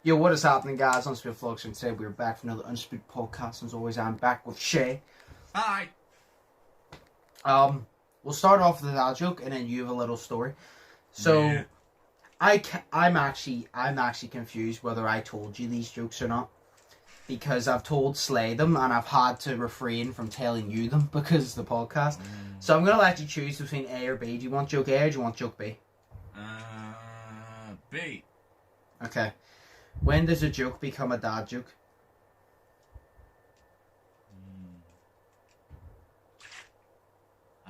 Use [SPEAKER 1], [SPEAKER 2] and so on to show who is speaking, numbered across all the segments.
[SPEAKER 1] Yo, what is happening, guys? Undisputed Vlogs, and today we're back for another Undisputed podcast. As always, I'm back with Shay.
[SPEAKER 2] Hi.
[SPEAKER 1] We'll start off with a dad joke, and then you have a little story. So,
[SPEAKER 2] Yeah.
[SPEAKER 1] I'm actually confused whether I told you these jokes or not, because I've told Slay them, and I've had to refrain from telling you them because of the podcast. So I'm gonna let you choose between A or B. Do you want joke A or do you want joke B?
[SPEAKER 2] B.
[SPEAKER 1] Okay. When does a joke become a dad joke?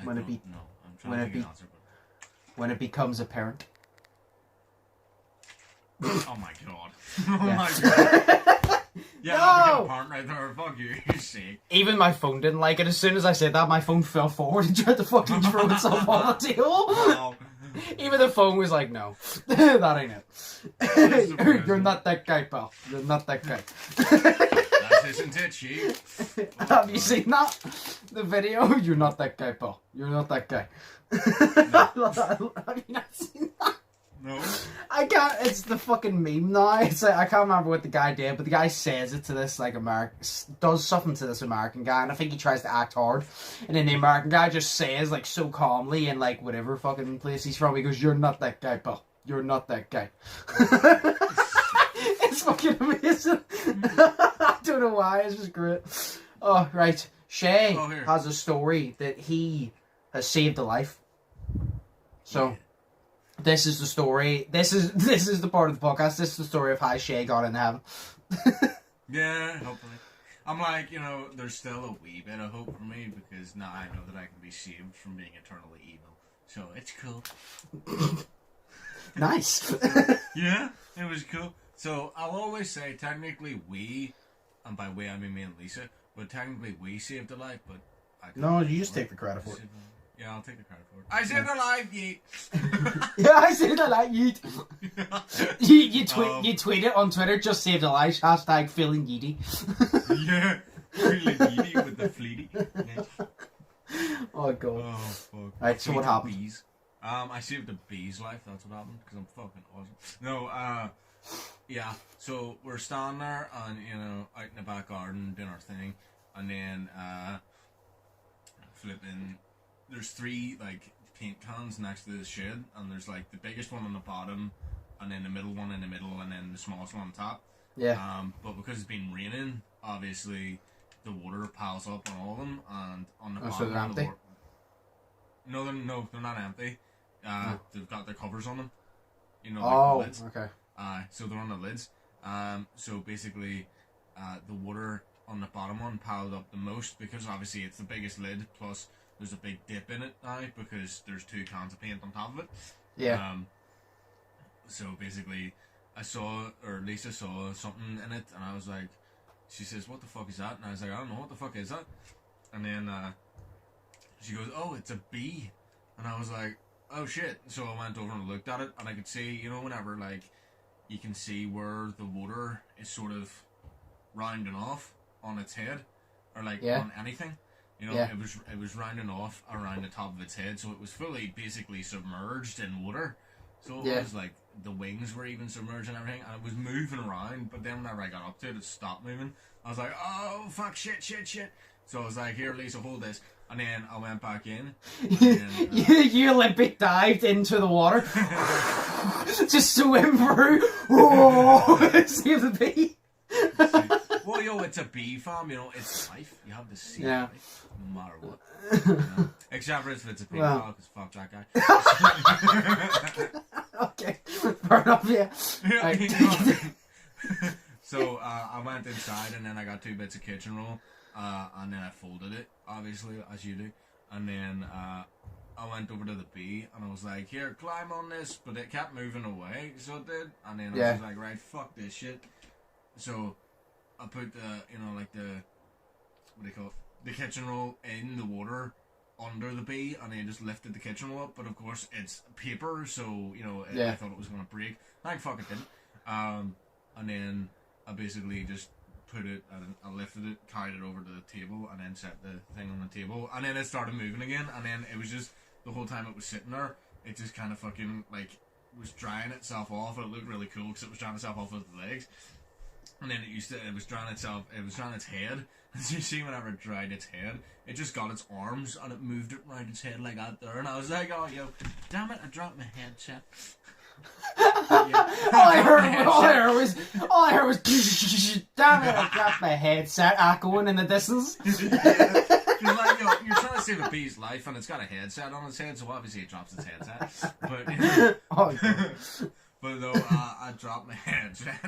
[SPEAKER 1] When it becomes a parent.
[SPEAKER 2] Oh my god.
[SPEAKER 1] Yeah.
[SPEAKER 2] My god. Yeah,
[SPEAKER 1] No!
[SPEAKER 2] I'll become a parent right there. Fuck you. You're sick.
[SPEAKER 1] Even my phone didn't like it. As soon as I said that, my phone fell forward and tried to fucking throw itself on the table.
[SPEAKER 2] Wow.
[SPEAKER 1] Even the phone was like, no, that ain't it. You're not that guy, pal. You're not that guy.
[SPEAKER 2] That isn't it, she.
[SPEAKER 1] Have you seen that? The video? You're not that guy, pal. You're not that guy.
[SPEAKER 2] No.
[SPEAKER 1] Have you not seen that?
[SPEAKER 2] No.
[SPEAKER 1] I can't. It's the fucking meme now. It's like I can't remember what the guy did, but the guy says it to this like does something to this American guy, and I think he tries to act hard, and then the American guy just says like so calmly in like whatever fucking place he's from, he goes, "You're not that guy, pal. You're not that guy." It's fucking amazing. I don't know why. It's just great. Oh right, Shay has a story that he has saved a life. So. Yeah. This is the story. This is the part of the podcast. This is the story of how Shay got into heaven.
[SPEAKER 2] Yeah, hopefully. I'm like, there's still a wee bit of hope for me because now I know that I can be saved from being eternally evil. So it's cool.
[SPEAKER 1] Nice.
[SPEAKER 2] Yeah, it was cool. So I'll always say technically we, and by we I mean me and Lisa, but technically we saved a life, but I don't
[SPEAKER 1] No, you just take the credit for it.
[SPEAKER 2] Yeah, I'll take the credit for it. I saved a life, yeet!
[SPEAKER 1] Yeah, I saved a life, yeet! You tweet it on Twitter, just saved a life, hashtag feeling yeety.
[SPEAKER 2] Yeah, feeling yeety with the fleety.
[SPEAKER 1] Oh god.
[SPEAKER 2] Oh fuck.
[SPEAKER 1] Right, so what happened?
[SPEAKER 2] Bees. I saved a bee's life, that's what happened, because I'm fucking awesome. No, yeah, so we're standing there, and, out in the back garden, doing our thing, and then, flipping... There's 3 like paint cans next to the shed, and there's like the biggest one on the bottom, and then the middle one in the middle, and then the smallest one on top.
[SPEAKER 1] Yeah.
[SPEAKER 2] But because it's been raining, obviously the water piles up on all of them, and on the bottom.
[SPEAKER 1] So they're empty?
[SPEAKER 2] No, they're not empty. They've got their covers on them.
[SPEAKER 1] Oh,
[SPEAKER 2] the lids.
[SPEAKER 1] okay.
[SPEAKER 2] So they're on the lids. So basically, the water on the bottom one piled up the most because obviously it's the biggest lid. Plus. There's a big dip in it now because there's 2 cans of paint on top of it.
[SPEAKER 1] Yeah.
[SPEAKER 2] So basically, Lisa saw something in it, and I was like, she says, "What the fuck is that?" And I was like, "I don't know, what the fuck is that?" And then she goes, "Oh, it's a bee." And I was like, "Oh shit!" So I went over and looked at it, and I could see, whenever like you can see where the water is sort of rounding off on its head, or like on anything. It was rounding off around the top of its head, so it was fully basically submerged in water. So it was like the wings were even submerged and everything, and it was moving around. But then whenever I got up to it, it stopped moving. I was like, "Oh fuck, shit!" So I was like, "Here, Lisa, hold this." And then I went back in. And then,
[SPEAKER 1] you Olympic dived into the water, just swim through. Oh, save the bee.
[SPEAKER 2] Well, it's a bee farm, it's life. You have to see life, no matter what. Except for if it's a pig farm, because fuck that guy.
[SPEAKER 1] Okay, fair enough, yeah.
[SPEAKER 2] So, I went inside, and then I got 2 bits of kitchen roll, and then I folded it, obviously, as you do. And then, I went over to the bee, and I was like, "Here, climb on this," but it kept moving away, so it did. And then I was like, "Right, fuck this shit." So, I put the kitchen roll in the water under the bee, and then just lifted the kitchen roll up. But of course, it's paper, so I thought it was gonna break. Thank fuck it didn't. And then I basically just put it, I lifted it, carried it over to the table, and then set the thing on the table, and then it started moving again. And then it was just the whole time it was sitting there, it just kind of fucking like was drying itself off, and it looked really cool because it was drying itself off with the legs. And then it was drying its head. And you see, whenever it dried its head, it just got its arms and it moved it around its head like that there. And I was like, oh, yo, damn it, I dropped my headset.
[SPEAKER 1] All I heard was, damn it, I dropped my headset echoing in the distance.
[SPEAKER 2] You're like, yo, you're trying to save a bee's life, and it's got a headset on its head, so obviously it drops its headset. But, but though, I dropped my headset.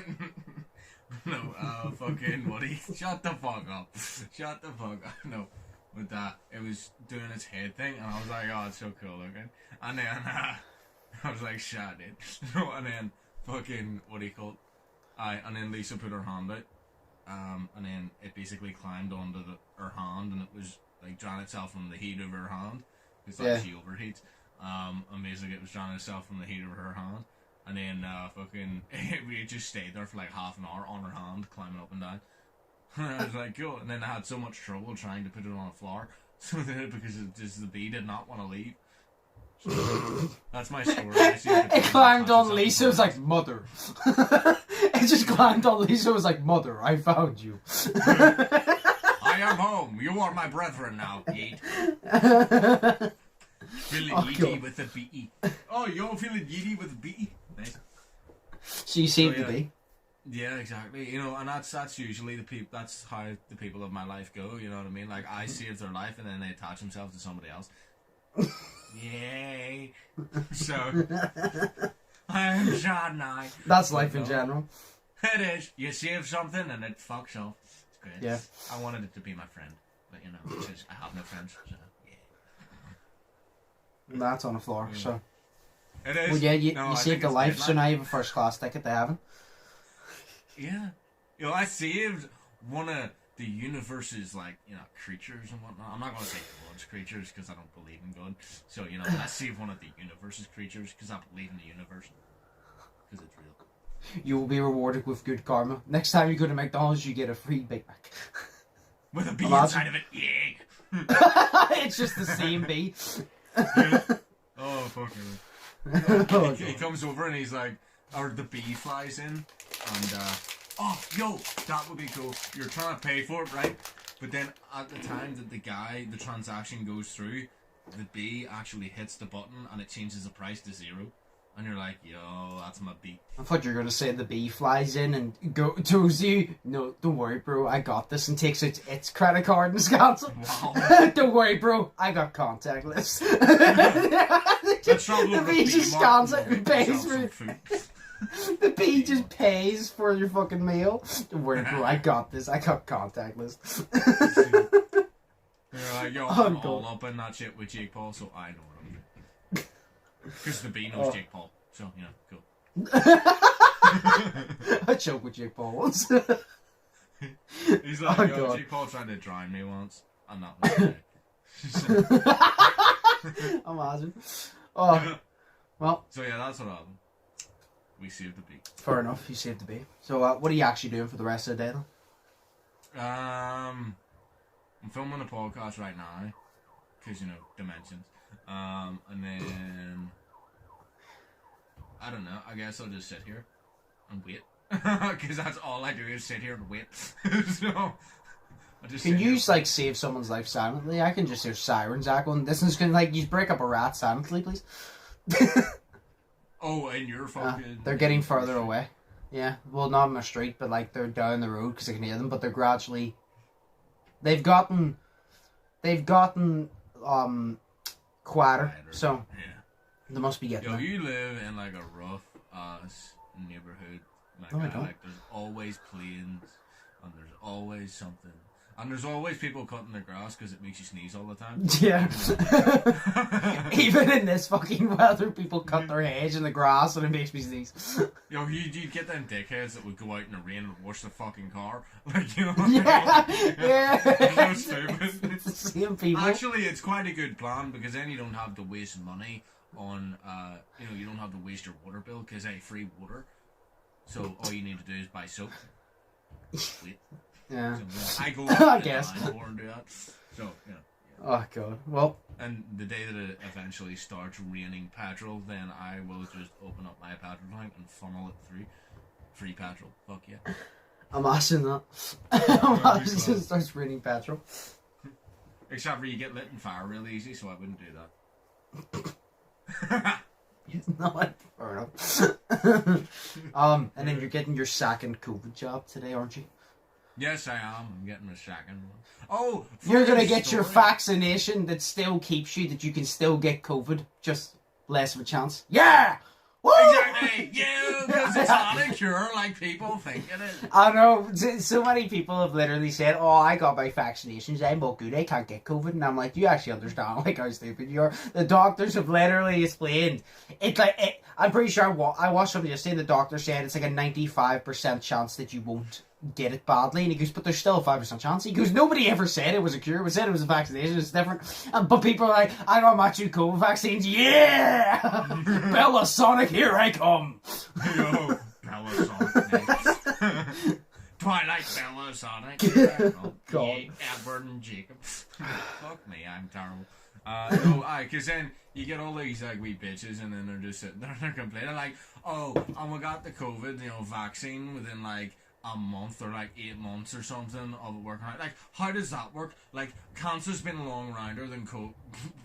[SPEAKER 2] No, fucking Woody, shut the fuck up. Shut the fuck up. No, but it was doing its head thing, and I was like, oh, it's so cool looking. And then, I was like, shut it. No, and then, fucking, what do you call it? And then Lisa put her hand out, and then it basically climbed onto her hand, and it was, like, drying itself from the heat of her hand, because, like, she overheats, and basically it was drying itself from the heat of her hand. And then, fucking, we just stayed there for like half an hour on her hand, climbing up and down. And I was like, cool. And then I had so much trouble trying to put it on the floor, because the bee did not want to leave. So, that's my story.
[SPEAKER 1] It climbed on Lisa, it was like, mother. It just climbed on Lisa, it was like, mother, I found you.
[SPEAKER 2] I am home. You are my brethren now, yeet. Feeling yeety with a bee. Oh, you're feeling yeety with a bee? Nice.
[SPEAKER 1] So you saved the bee?
[SPEAKER 2] Yeah, exactly. You know, and that's usually that's how the people of my life go, you know what I mean? Like, I saved their life and then they attach themselves to somebody else. Yay. So, I'm sad now.
[SPEAKER 1] That's life in general.
[SPEAKER 2] It is. You save something and it fucks off. It's great.
[SPEAKER 1] Yeah.
[SPEAKER 2] I wanted it to be my friend, but you know, because I have no friends, so yeah.
[SPEAKER 1] That's on the floor, so.
[SPEAKER 2] It is.
[SPEAKER 1] Well, yeah, you saved a life, so now you have a first class ticket to heaven.
[SPEAKER 2] Yeah. You know, I saved one of the universe's, like, you know, creatures and whatnot. I'm not going to say God's creatures because I don't believe in God. So, you know, I saved one of the universe's creatures because I believe in the universe. Because it's real.
[SPEAKER 1] You will be rewarded with good karma. Next time you go to McDonald's, you get a free Big Mac.
[SPEAKER 2] With a bee inside of it. Yeah.
[SPEAKER 1] It's just the same bee.
[SPEAKER 2] Yeah. Oh, fucking. He comes over and he's like, or the bee flies in, and oh, yo, that would be cool. You're trying to pay for it, right? But then at the time that the transaction goes through, the bee actually hits the button and it changes the price to 0. And you're like, yo, that's my bee.
[SPEAKER 1] I thought you were going to say the bee flies in and tells you, no, don't worry, bro, I got this, and takes out its credit card and scans it. Wow. Don't worry, bro, I got contactless. The bee just scans it and pays for it. The bee just pays for your fucking meal. Don't worry, bro, I got this, I got contactless.
[SPEAKER 2] You're like, yo, I'm all up in that shit with Jake Paul, so I know what I'm doing. Because the bee knows Jake Paul, so, you know, cool.
[SPEAKER 1] I choked with Jake Paul once.
[SPEAKER 2] He's like, yo, Jake Paul tried to drown me once. I'm not gonna say.
[SPEAKER 1] Imagine. Oh, well.
[SPEAKER 2] So, yeah, that's what happened. We saved the bee.
[SPEAKER 1] Fair enough, you saved the bee. So, what are you actually doing for the rest of the day, then?
[SPEAKER 2] I'm filming a podcast right now. Because, you know, dimensions. And then I don't know. I guess I'll just sit here and wait, because that's all I do is sit here and wait. So I just
[SPEAKER 1] can you like save someone's life silently? I can just hear sirens echoing. This is gonna like you break up a rat silently, please.
[SPEAKER 2] Oh, and you're fucking.
[SPEAKER 1] They're getting further away. Yeah, well, not on the street, but like they're down the road because I can hear them. But they're gradually. They've gotten quieter, so they must be getting.
[SPEAKER 2] Yo, you live in like a rough ass neighborhood. Like,
[SPEAKER 1] no, I don't.
[SPEAKER 2] Like there's always planes, and there's always something, and there's always people cutting their grass because it makes you sneeze all the time.
[SPEAKER 1] Yeah. Even in this fucking weather, people cut their hedge in the grass and it makes me sneeze.
[SPEAKER 2] Yo, you'd get them dickheads that would go out in the rain and wash the fucking car. Like, you know.
[SPEAKER 1] Yeah.
[SPEAKER 2] They're so stupid.
[SPEAKER 1] It's the same people.
[SPEAKER 2] Actually, it's quite a good plan because then you don't have to waste money on, you don't have to waste your water bill because free water. So all you need to do is buy soap. Wait.
[SPEAKER 1] Yeah.
[SPEAKER 2] So, I go
[SPEAKER 1] I guess.
[SPEAKER 2] and do that. So, yeah.
[SPEAKER 1] Oh god. Well.
[SPEAKER 2] And the day that it eventually starts raining petrol, then I will just open up my petrol tank and funnel it through. Free petrol. Fuck yeah.
[SPEAKER 1] I'm asking that. I'm asking it starts raining petrol.
[SPEAKER 2] Except for you get lit and fire really easy, so I wouldn't do that.
[SPEAKER 1] No, fair enough. And then you're getting your second COVID job today, aren't you?
[SPEAKER 2] Yes, I am. I'm getting a second one. Oh,
[SPEAKER 1] you're gonna get your vaccination that still keeps you, that you can still get COVID, just less of a chance. Yeah! Woo!
[SPEAKER 2] Exactly! Yeah, because it's not a cure like people think it is.
[SPEAKER 1] I know. So many people have literally said, oh, I got my vaccinations, I'm all good, I can't get COVID. And I'm like, do you actually understand like how stupid you are? The doctors have literally explained. It's like, I'm pretty sure I watched something yesterday, the doctor said it's like a 95% chance that you won't get it badly, and he goes, but there's still a 5% chance. He goes, nobody ever said it was a cure. We said it was a vaccination. It's different. But people are like, I got my 2 COVID vaccines. Yeah, Bella Sonic, here I come.
[SPEAKER 2] Yo, Bella Sonic. Twilight Bella Sonic. Oh, God. Edward and Jacob. Fuck me, I'm terrible. No, because then you get all these like wee bitches, and then they're just sitting there and they're complaining like, oh, we got the COVID, vaccine within like a month or like 8 months or something of it working out. Like, how does that work? Like, cancer's been a long rounder than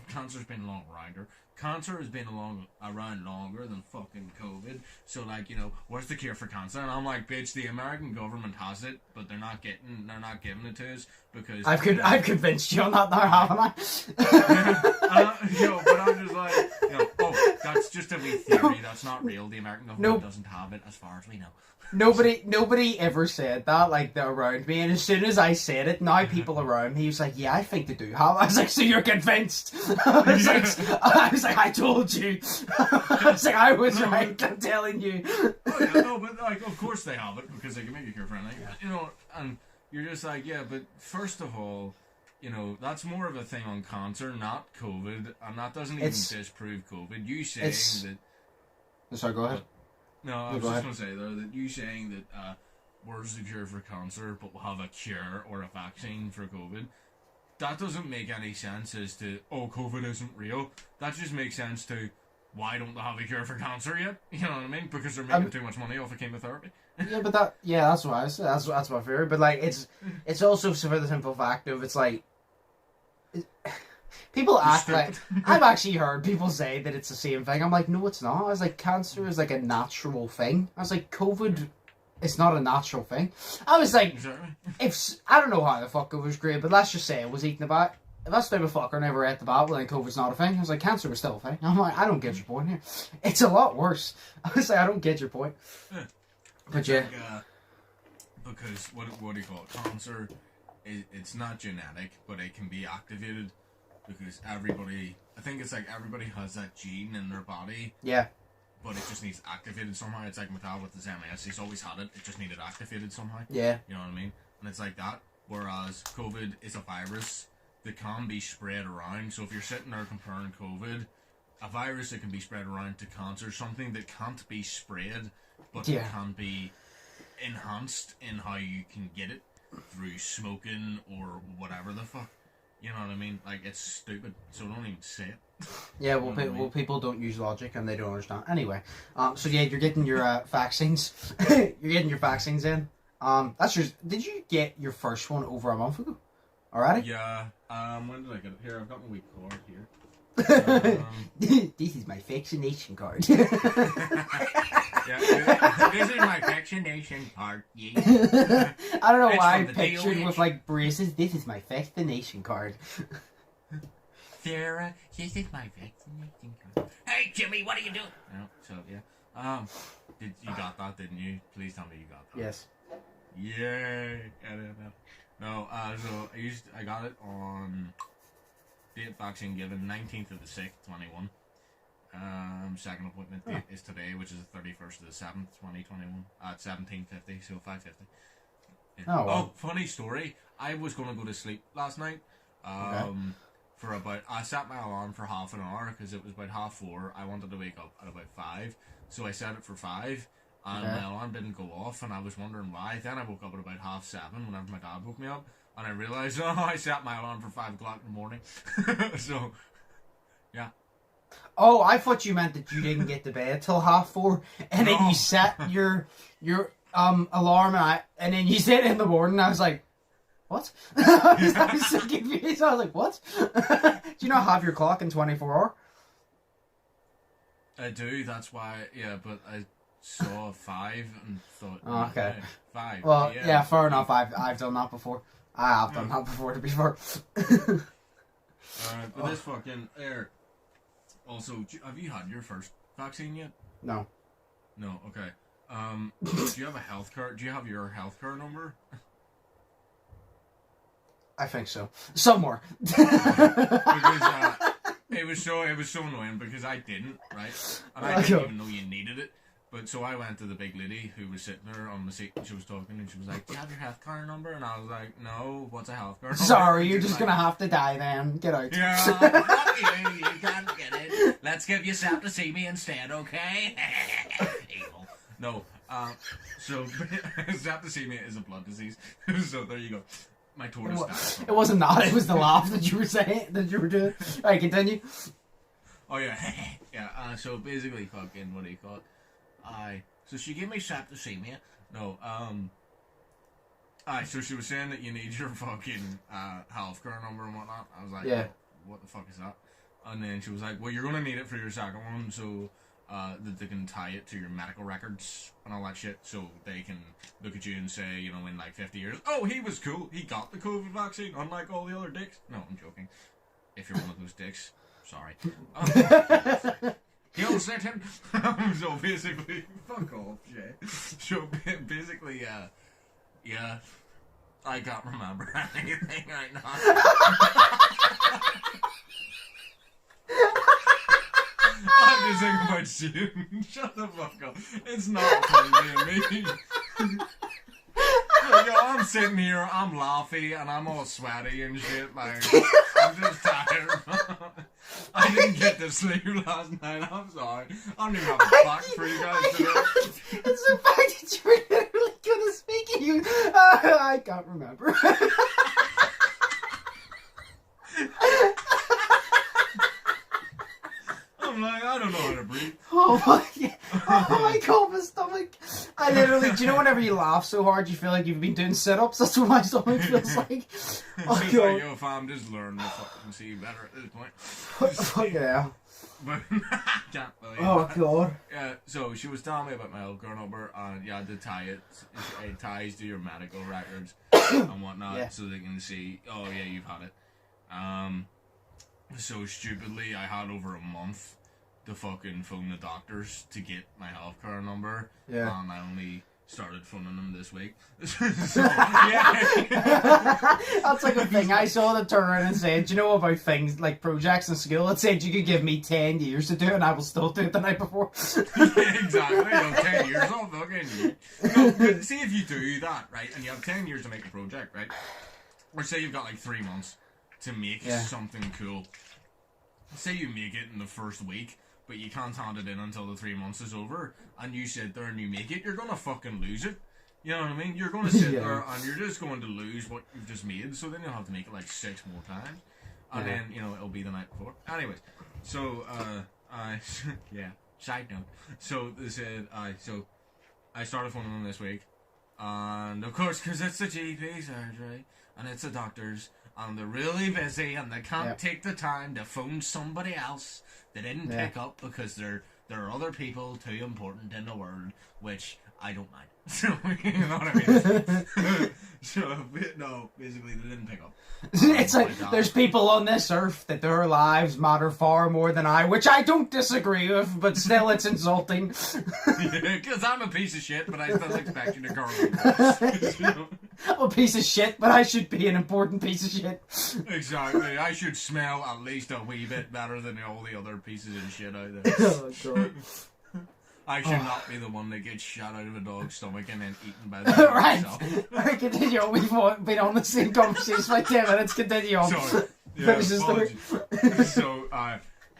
[SPEAKER 2] cancer's been a long rounder. Cancer has been around longer than fucking COVID. So like, what's the cure for cancer? And I'm like, bitch, the American government has it, but they're not giving it to us because
[SPEAKER 1] I've convinced you on that now, haven't I?
[SPEAKER 2] But I'm just like, oh, that's just a wee theory. That's not real. The American government doesn't have it, as far as we know.
[SPEAKER 1] Nobody ever said that, like, around me, and as soon as I said it, now people around me was like, yeah, I think they do have. I was like, so you're convinced? I was like, I told you. I was like, I was right, I'm telling you.
[SPEAKER 2] Oh, yeah, no, but like, of course they have it, because they can make a cure for anything. And you're just like, yeah, but first of all, that's more of a thing on cancer, not COVID, and that doesn't even disprove COVID. You saying that...
[SPEAKER 1] Sorry, go ahead.
[SPEAKER 2] No, I was just going to say, though, that you saying that where's the cure for cancer, but we'll have a cure or a vaccine for COVID, that doesn't make any sense as to, oh, COVID isn't real. That just makes sense to, why don't they have a cure for cancer yet? You know what I mean? Because they're making too much money off of chemotherapy.
[SPEAKER 1] That's what I said. That's my theory. But, like, it's also for the simple fact of, it's like, people act like... I've actually heard people say that it's the same thing. I'm like, no, it's not. I was like, cancer is like a natural thing. I was like, COVID is not a natural thing. I was like, I don't know how the fuck it was great, but let's just say it was eating a bat. If that stupid fucker never ate the bat, well, then COVID's not a thing. I was like, cancer was still a thing. I'm like, I don't get your point here. It's a lot worse. I was like, I don't get your point.
[SPEAKER 2] Yeah.
[SPEAKER 1] But yeah.
[SPEAKER 2] Because, what do you call it? Cancer, it's not genetic, but it can be activated. Because everybody has that gene in their body.
[SPEAKER 1] Yeah.
[SPEAKER 2] But it just needs activated somehow. It's like Metal with his MS. He's always had it. It just needed activated somehow.
[SPEAKER 1] Yeah.
[SPEAKER 2] You know what I mean? And it's like that. Whereas COVID is a virus that can be spread around. So if you're sitting there comparing COVID, a virus that can be spread around to cancer, something that can't be spread, but it can be enhanced in how you can get it through smoking or whatever the fuck. You know what I mean? Like, it's stupid, so don't even say it.
[SPEAKER 1] Yeah, well, people don't use logic and they don't understand. Anyway, so yeah, you're getting your vaccines. You're getting your vaccines in. Did you get your first one over a month ago? Already?
[SPEAKER 2] Yeah. When did I get it? Here, I've got my wee card here.
[SPEAKER 1] This is my vaccination card.
[SPEAKER 2] Yeah, this is my vaccination card. Yeah.
[SPEAKER 1] I don't know why I pictured with like braces. This is my vaccination card.
[SPEAKER 2] Sarah, this is my vaccination card. Hey, Jimmy, what are you doing? No, so yeah. You got that, didn't you? Please tell me you got that.
[SPEAKER 1] Yes.
[SPEAKER 2] Yay! No, so I got it on date vaccine given 19th of the 6th, 21. Second appointment date is today, which is the 31st of the 7th, 2021, at 17:50, so 5:50. Yeah.
[SPEAKER 1] Oh, wow.
[SPEAKER 2] Oh, funny story. I was going to go to sleep last night. I set my alarm for half an hour because it was about 4:30. I wanted to wake up at about 5, so I set it for 5. and my alarm didn't go off, and I was wondering why. Then I woke up at about 7:30 whenever my dad woke me up, and I realised, I set my alarm for 5 o'clock in the morning. So, yeah.
[SPEAKER 1] Oh, I thought you meant that you didn't get to bed till 4:30, and then you set your alarm, and then you set it in the morning. I was like, what? I was so confused. I was like, what? Do you not have your clock in 24 hours?
[SPEAKER 2] I do, that's why, yeah, but I saw 5 and thought,
[SPEAKER 1] okay.
[SPEAKER 2] 5.
[SPEAKER 1] Well, yeah, fair enough. I've done that before. I have done that before, to be fair.
[SPEAKER 2] Alright, but this fucking air. Also, have you had your first vaccine yet?
[SPEAKER 1] No.
[SPEAKER 2] No, okay. Do you have a health card? Do you have your health card number?
[SPEAKER 1] I think so. Somewhere.
[SPEAKER 2] Because it was so annoying because I didn't, right? And I didn't even know you needed it. But so I went to the big lady who was sitting there on the seat and she was talking and she was like, do you have your health card number? And I was like, no, what's a health card number?
[SPEAKER 1] Sorry, you're just gonna have to die then. Get out.
[SPEAKER 2] Yeah, fuck you can't get it. Let's give you Septicemia instead, okay? Evil. No, so Septicemia is a blood disease. So there you go. My tortoise died.
[SPEAKER 1] It wasn't that, it was the laugh that you were saying, that you were doing. Alright, continue.
[SPEAKER 2] Oh yeah, yeah, so basically fucking, what do you call it? So she gave me Septicemia. No, so she was saying that you need your fucking, health card number and whatnot. I was like,
[SPEAKER 1] yeah.
[SPEAKER 2] What the fuck is that? And then she was like, well, you're gonna need it for your second one, so, that they can tie it to your medical records and all that shit, so they can look at you and say, you know, in like 50 years, oh, he was cool, he got the COVID vaccine, unlike all the other dicks. No, I'm joking. If you're one of those dicks, sorry. He'll set him. So basically, fuck off, Jay. So basically, yeah, I can't remember anything right now. I'm just thinking about shooting. Shut the fuck up. It's not funny to me. Like, yo, I'm sitting here, I'm laughing, and I'm all sweaty and shit. Like, I'm just tired. I didn't get to sleep last night. I'm sorry. I don't even have a fact for you guys today.
[SPEAKER 1] It's the fact that you were literally gonna speak and you. I can't remember.
[SPEAKER 2] I'm like, I don't know how to breathe.
[SPEAKER 1] Oh my god, my stomach. I literally, do you know whenever you laugh so hard you feel like you've been doing sit-ups? That's what my stomach feels like. Oh,
[SPEAKER 2] it's like, yo, fam, just learn to fucking see better at this point.
[SPEAKER 1] Fuck yeah.
[SPEAKER 2] But, can't believe
[SPEAKER 1] oh
[SPEAKER 2] that.
[SPEAKER 1] god.
[SPEAKER 2] Yeah, so she was telling me about my health card number, and yeah, to tie it ties to your medical records and whatnot, so they can see, oh yeah, you've had it. So stupidly, I had over a month to fucking phone the doctors to get my health card number, and I only started phoning them this week. So, yeah.
[SPEAKER 1] That's like a thing. I saw them turn around and say, do you know about things like projects in school? It said you could give me 10 years to do it and I will still do it the night before.
[SPEAKER 2] Yeah, exactly. You know, 10 years, I'll fucking... No, but see if you do that, right, and you have 10 years to make a project, right? Or say you've got like 3 months to make something cool. Say you make it in the first week, but you can't hand it in until the 3 months is over, and you sit there and you make it, you're gonna fucking lose it. You know what I mean? You're gonna sit there and you're just going to lose what you've just made, so then you'll have to make it like 6 more times. And then, you know, it'll be the night before. Anyways, so, side note. So, they said, so, I started phoning them this week, and of course, because it's a GP surgery, and it's a doctor's, and they're really busy, and they can't take the time to phone somebody else. They didn't pick up because there are other people too important in the world, which I don't mind. So, you know what I mean? So, no, basically they didn't pick up.
[SPEAKER 1] It's like, there's people on this earth that their lives matter far more than I, which I don't disagree with, but still it's insulting.
[SPEAKER 2] Yeah, because I'm a piece of shit, but I still expect you to correlate.
[SPEAKER 1] I'm a piece of shit, but I should be an important piece of shit.
[SPEAKER 2] Exactly. I should smell at least a wee bit better than all the other pieces of shit out there.
[SPEAKER 1] Oh, God.
[SPEAKER 2] I should not be the one that gets shot out of a dog's stomach and then eaten by the dog
[SPEAKER 1] right. Alright, continue on. We've been on the same conversation for like 10 minutes. Continue on.
[SPEAKER 2] Sorry. Yeah,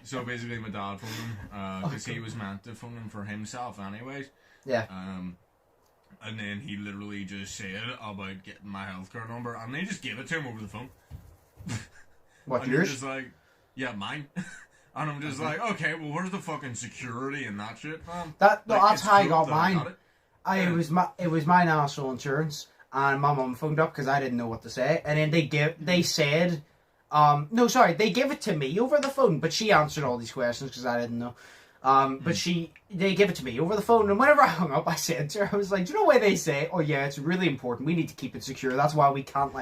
[SPEAKER 2] so basically my dad phoned him, because he was meant to phone him for himself anyways.
[SPEAKER 1] Yeah.
[SPEAKER 2] And then he literally just said about getting my healthcare number, and they just gave it to him over the phone.
[SPEAKER 1] What,
[SPEAKER 2] and
[SPEAKER 1] yours?
[SPEAKER 2] He's just like, yeah, mine. And I'm just like, okay, well, where's the fucking security and that shit, man?
[SPEAKER 1] That's how I got
[SPEAKER 2] cool
[SPEAKER 1] mine. It was my national insurance, and my mum phoned up because I didn't know what to say, and then they said, they gave it to me over the phone, but she answered all these questions because I didn't know. But they gave it to me over the phone, and whenever I hung up, I said to her, I was like, do you know why they say, oh yeah, it's really important, we need to keep it secure, that's why we can't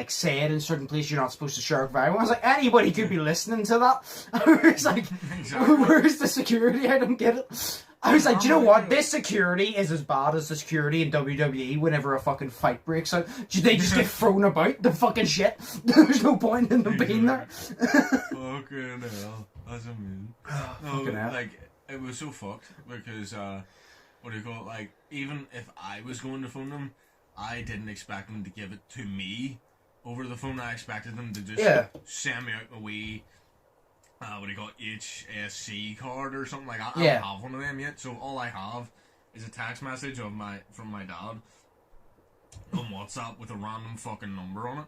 [SPEAKER 1] say it in certain places, you're not supposed to share it with everyone. I was like, anybody could be listening to that. I was like, exactly. Where's the security? I don't get it. I was like, do you know what? This security is as bad as the security in WWE whenever a fucking fight breaks out. They just get thrown about the fucking shit. There's no point in them being there.
[SPEAKER 2] Fucking hell. That's amazing.
[SPEAKER 1] Fucking hell.
[SPEAKER 2] Like, it was so fucked because, what do you call it? Like, even if I was going to phone them, I didn't expect them to give it to me over the phone. I expected them to just send me out my wee, HSC card or something like that. I don't have one of them yet, so all I have is a text message from my dad on WhatsApp with a random fucking number on it.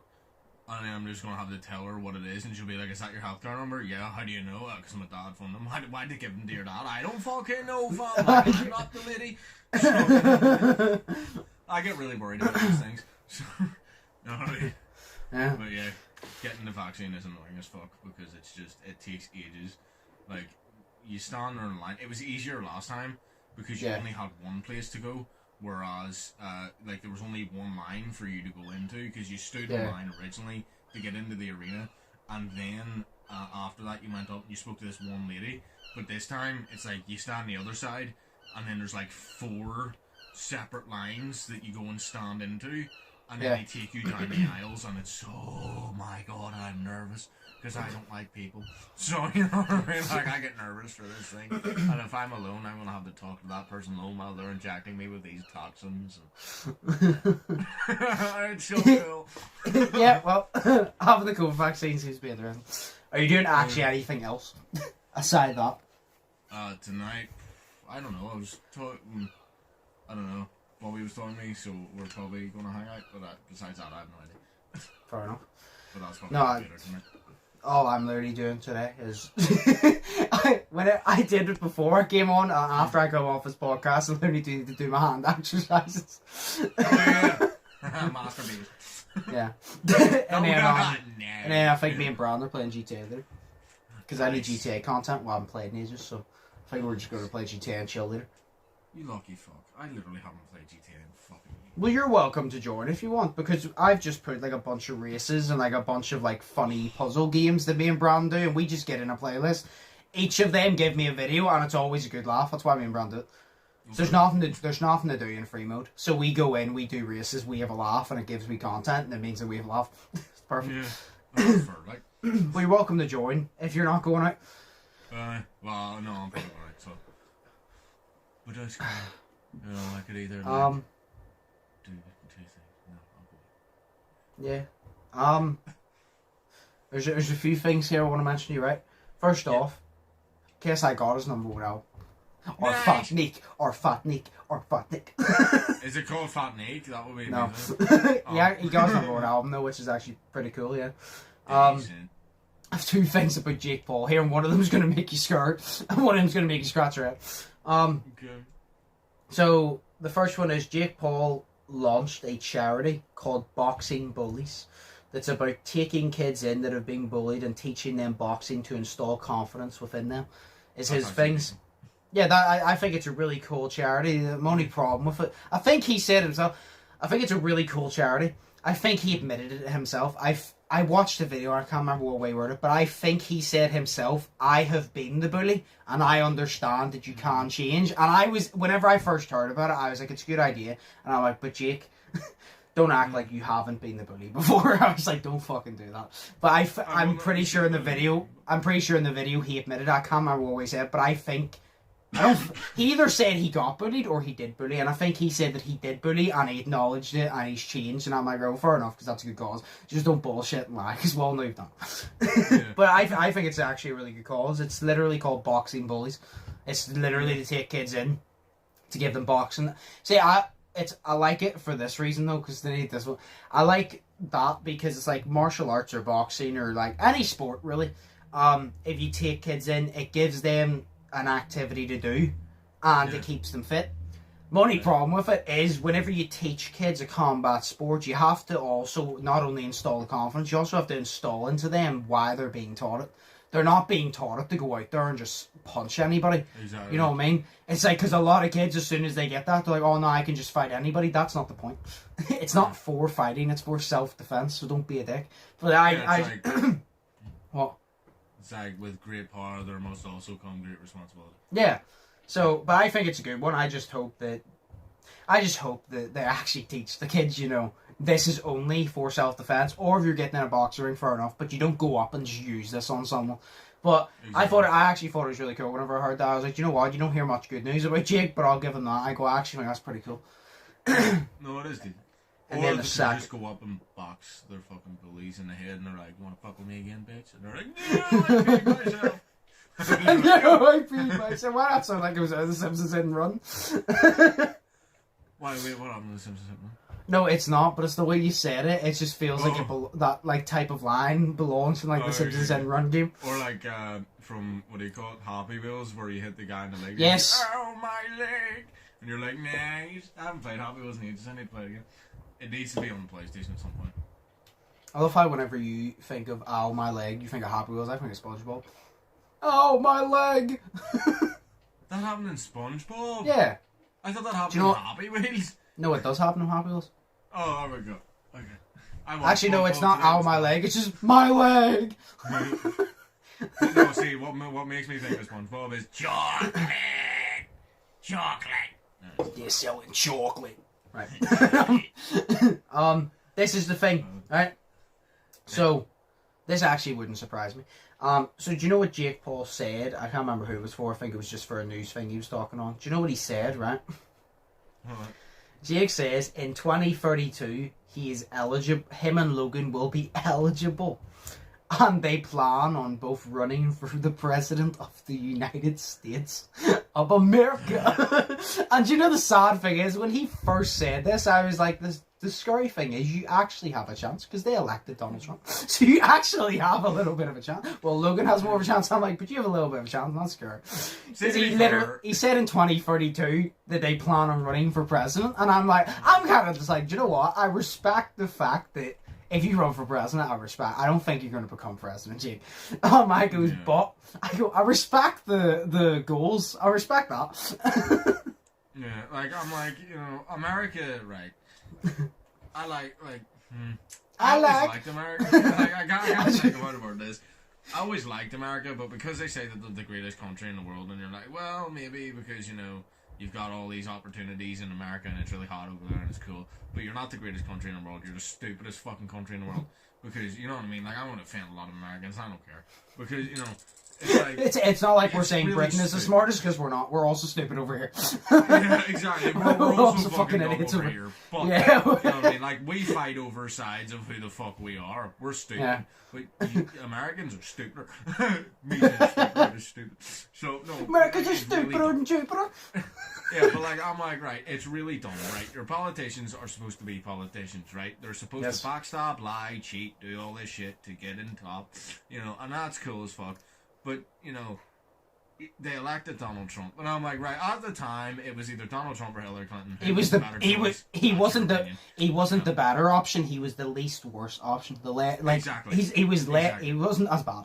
[SPEAKER 2] And then I'm just going to have to tell her what it is, and she'll be like, is that your healthcare number? Yeah, how do you know? Because my dad phoned them. Why did they give them to your dad? I don't fucking know, fam. I'm not the lady. So, I get really worried about these things. So, you know what I mean?
[SPEAKER 1] Yeah.
[SPEAKER 2] But yeah, getting the vaccine is annoying as fuck because it takes ages. Like, you stand there in line. It was easier last time because you only had one place to go. Whereas, there was only one line for you to go into because you stood in line originally to get into the arena, and then after that you went up and you spoke to this one lady. But this time it's like you stand the other side, and then there's like 4 separate lines that you go and stand into, and then they take you down the aisles, and it's oh my god, I'm nervous because I don't like people. So you know what I mean? Like, I get nervous for this thing, and if I'm alone, I'm gonna have to talk to that person alone while they're injecting me with these toxins. It's so cool.
[SPEAKER 1] Yeah, well, having the COVID vaccine seems to be interesting. Are you doing actually anything else aside that?
[SPEAKER 2] Tonight, I don't know. I don't know. Bobby was telling me, so we're probably gonna hang out. But besides that, I have no idea.
[SPEAKER 1] Fair enough.
[SPEAKER 2] But that's probably later tonight.
[SPEAKER 1] All I'm literally doing today is I did it before I came on. After I go off this podcast, I literally need to do my hand exercises.
[SPEAKER 2] Oh yeah, masturbate.
[SPEAKER 1] Yeah. and then I think me and Brandon are playing GTA there because I need GTA content while I'm playing ages. So I think we're just going to play GTA and chill later.
[SPEAKER 2] You lucky fuck! I literally haven't played GTA in fucking years.
[SPEAKER 1] Well, you're welcome to join if you want, because I've just put like a bunch of races and like a bunch of like funny puzzle games that me and Brandon do, and we just get in a playlist. Each of them give me a video, and it's always a good laugh. That's why me and Brandon do it. So there's nothing to do in free mode. So we go in, we do races, we have a laugh, and it gives me content, and it means that we have a laugh. It's perfect.
[SPEAKER 2] Yeah, that's fair, like.
[SPEAKER 1] Well, you're welcome to join if you're not going out.
[SPEAKER 2] Well, no, I'm probably going out, so. But I just I could either do two things. No,
[SPEAKER 1] I'll go. Yeah. There's a few things here I want to mention to you, right? First off, KSI got his number 1 album. Or Fat Nick.
[SPEAKER 2] Is it called Fat Nick? That would be
[SPEAKER 1] amazing. Yeah, he got his number 1 album though, which is actually pretty cool, yeah. I have 2 things about Jake Paul here, and one of them is going to make you scared, and one of them is going to make you scratch your head.
[SPEAKER 2] Okay.
[SPEAKER 1] So, the first one is Jake Paul launched a charity called Boxing Bullies that's about taking kids in that have been bullied and teaching them boxing to install confidence within them. Is his things. Yeah, I think it's a really cool charity. The only problem with it, I think he said himself, I think it's a really cool charity. I think he admitted it himself. I watched the video, I can't remember what way he worded it, but I think he said himself, I have been the bully, and I understand that you can change. And whenever I first heard about it, I was like, it's a good idea. And I'm like, but Jake, don't act like you haven't been the bully before. I was like, don't fucking do that. But I'm pretty sure in the video, he admitted, I can't remember what he said, but I think, he either said he got bullied or he did bully, and I think he said that he did bully and he acknowledged it and he's changed, and I'm like, oh, fair enough, because that's a good cause. Just don't bullshit and lie, because well, no, you've done. Yeah. But I think it's actually a really good cause. It's literally called Boxing Bullies. It's literally to take kids in, to give them boxing. See, I like it for this reason though, because they need this one. I like that because it's like martial arts or boxing or like any sport really. If you take kids in, it gives them an activity to do, and it keeps them fit. My only problem with it is whenever you teach kids a combat sport, you have to also not only install the confidence, you also have to install into them why they're being taught it. They're not being taught it to go out there and just punch anybody.
[SPEAKER 2] Exactly.
[SPEAKER 1] You know what I mean? It's like, because a lot of kids, as soon as they get that, they're like, oh no, I can just fight anybody. That's not the point. It's not for fighting, it's for self-defense, so don't be a dick. But what?
[SPEAKER 2] It's like, with great power, there must also come great responsibility.
[SPEAKER 1] Yeah. So, but I think it's a good one. I just hope that they actually teach the kids, you know, this is only for self-defense, or if you're getting in a boxing ring, fair enough, but you don't go up and just use this on someone. But exactly. I actually thought it was really cool whenever I heard that. I was like, you know what, you don't hear much good news about Jake, but I'll give him that. I go, actually, that's pretty cool.
[SPEAKER 2] No, it is good.
[SPEAKER 1] And
[SPEAKER 2] or
[SPEAKER 1] then
[SPEAKER 2] they
[SPEAKER 1] just
[SPEAKER 2] go up and box their fucking bullies in the head, and they're like, you want to fuck with me again, bitch? And they're like, no, I beat myself.
[SPEAKER 1] No, I beat myself. Why not sound like it was The Simpsons Hit and Run?
[SPEAKER 2] Wait, what happened to The Simpsons Hit and Run?
[SPEAKER 1] No, it's not, but it's the way you said it. It just feels like that like type of line belongs from like The Simpsons Hit and Run game.
[SPEAKER 2] Or like from, what do you call it, Happy Wheels, where you hit the guy in the leg.
[SPEAKER 1] Yes.
[SPEAKER 2] Like, oh, my leg! And you're like, nah, I haven't played Happy Wheels in ages, I need to play it again. It needs to be on the PlayStation at some point.
[SPEAKER 1] I love how whenever you think of ow, my leg, you think of Happy Wheels. I think of SpongeBob. Oh, my leg!
[SPEAKER 2] That happened in SpongeBob?
[SPEAKER 1] Yeah.
[SPEAKER 2] I thought that happened in Happy Wheels.
[SPEAKER 1] No, it does happen in Happy Wheels.
[SPEAKER 2] Oh, there we go. Okay.
[SPEAKER 1] Actually, no, it's not ow, my leg. It's just my leg!
[SPEAKER 2] No, see, what makes me think of SpongeBob is chocolate! Chocolate!
[SPEAKER 1] You're selling chocolate. Right. This is the thing, right? So, this actually wouldn't surprise me. So do you know what Jake Paul said? I can't remember who it was for. I think it was just for a news thing he was talking on. Do you know what he said, right? Jake says in 2032 he is eligible. Him and Logan will be eligible, and they plan on both running for the president of the United States of America. And you know the sad thing is, when he first said this, I was like, the scary thing is you actually have a chance, because they elected Donald Trump. So you actually have a little bit of a chance. Well, Logan has more of a chance. I'm like, but you have a little bit of a chance. That's scary. He said in 2032 that they plan on running for president. And I'm kind of just like, do you know what? I respect the fact that if you run for president, I don't think you're going to become president, Jake. Mike goes, but I respect the goals. I respect that.
[SPEAKER 2] Yeah, like, I'm like, you know, America, right. I always liked America. Like, I gotta think about this. I always liked America, but because they say that they're the greatest country in the world, and you're like, well, maybe because, you know, you've got all these opportunities in America and it's really hot over there and it's cool, but you're not the greatest country in the world. You're the stupidest fucking country in the world. Because, you know what I mean? Like, I want to offend a lot of Americans. I don't care. Because, you know, it's like...
[SPEAKER 1] it's not like we're saying really Britain is the smartest, because we're not. We're also stupid over here.
[SPEAKER 2] Yeah, exactly. We're also fucking idiots over here. But,
[SPEAKER 1] yeah.
[SPEAKER 2] You know what I mean? Like, we fight over sides of who the fuck we are. We're stupid. Yeah. But Americans are stupider. Me and stupid is stupid. So, no.
[SPEAKER 1] Americans are stupider than Jupiter.
[SPEAKER 2] Yeah, but like, I'm like, right, it's really dumb, right? Your politicians are supposed to be politicians, right? They're supposed to backstab, lie, cheat, do all this shit to get in top, you know, and that's cool as fuck. But, you know, they elected Donald Trump, and I'm like, right, at the time, it was either Donald Trump or Hillary Clinton.
[SPEAKER 1] He wasn't the better option. He was the least worst option.
[SPEAKER 2] Exactly.
[SPEAKER 1] He wasn't as bad.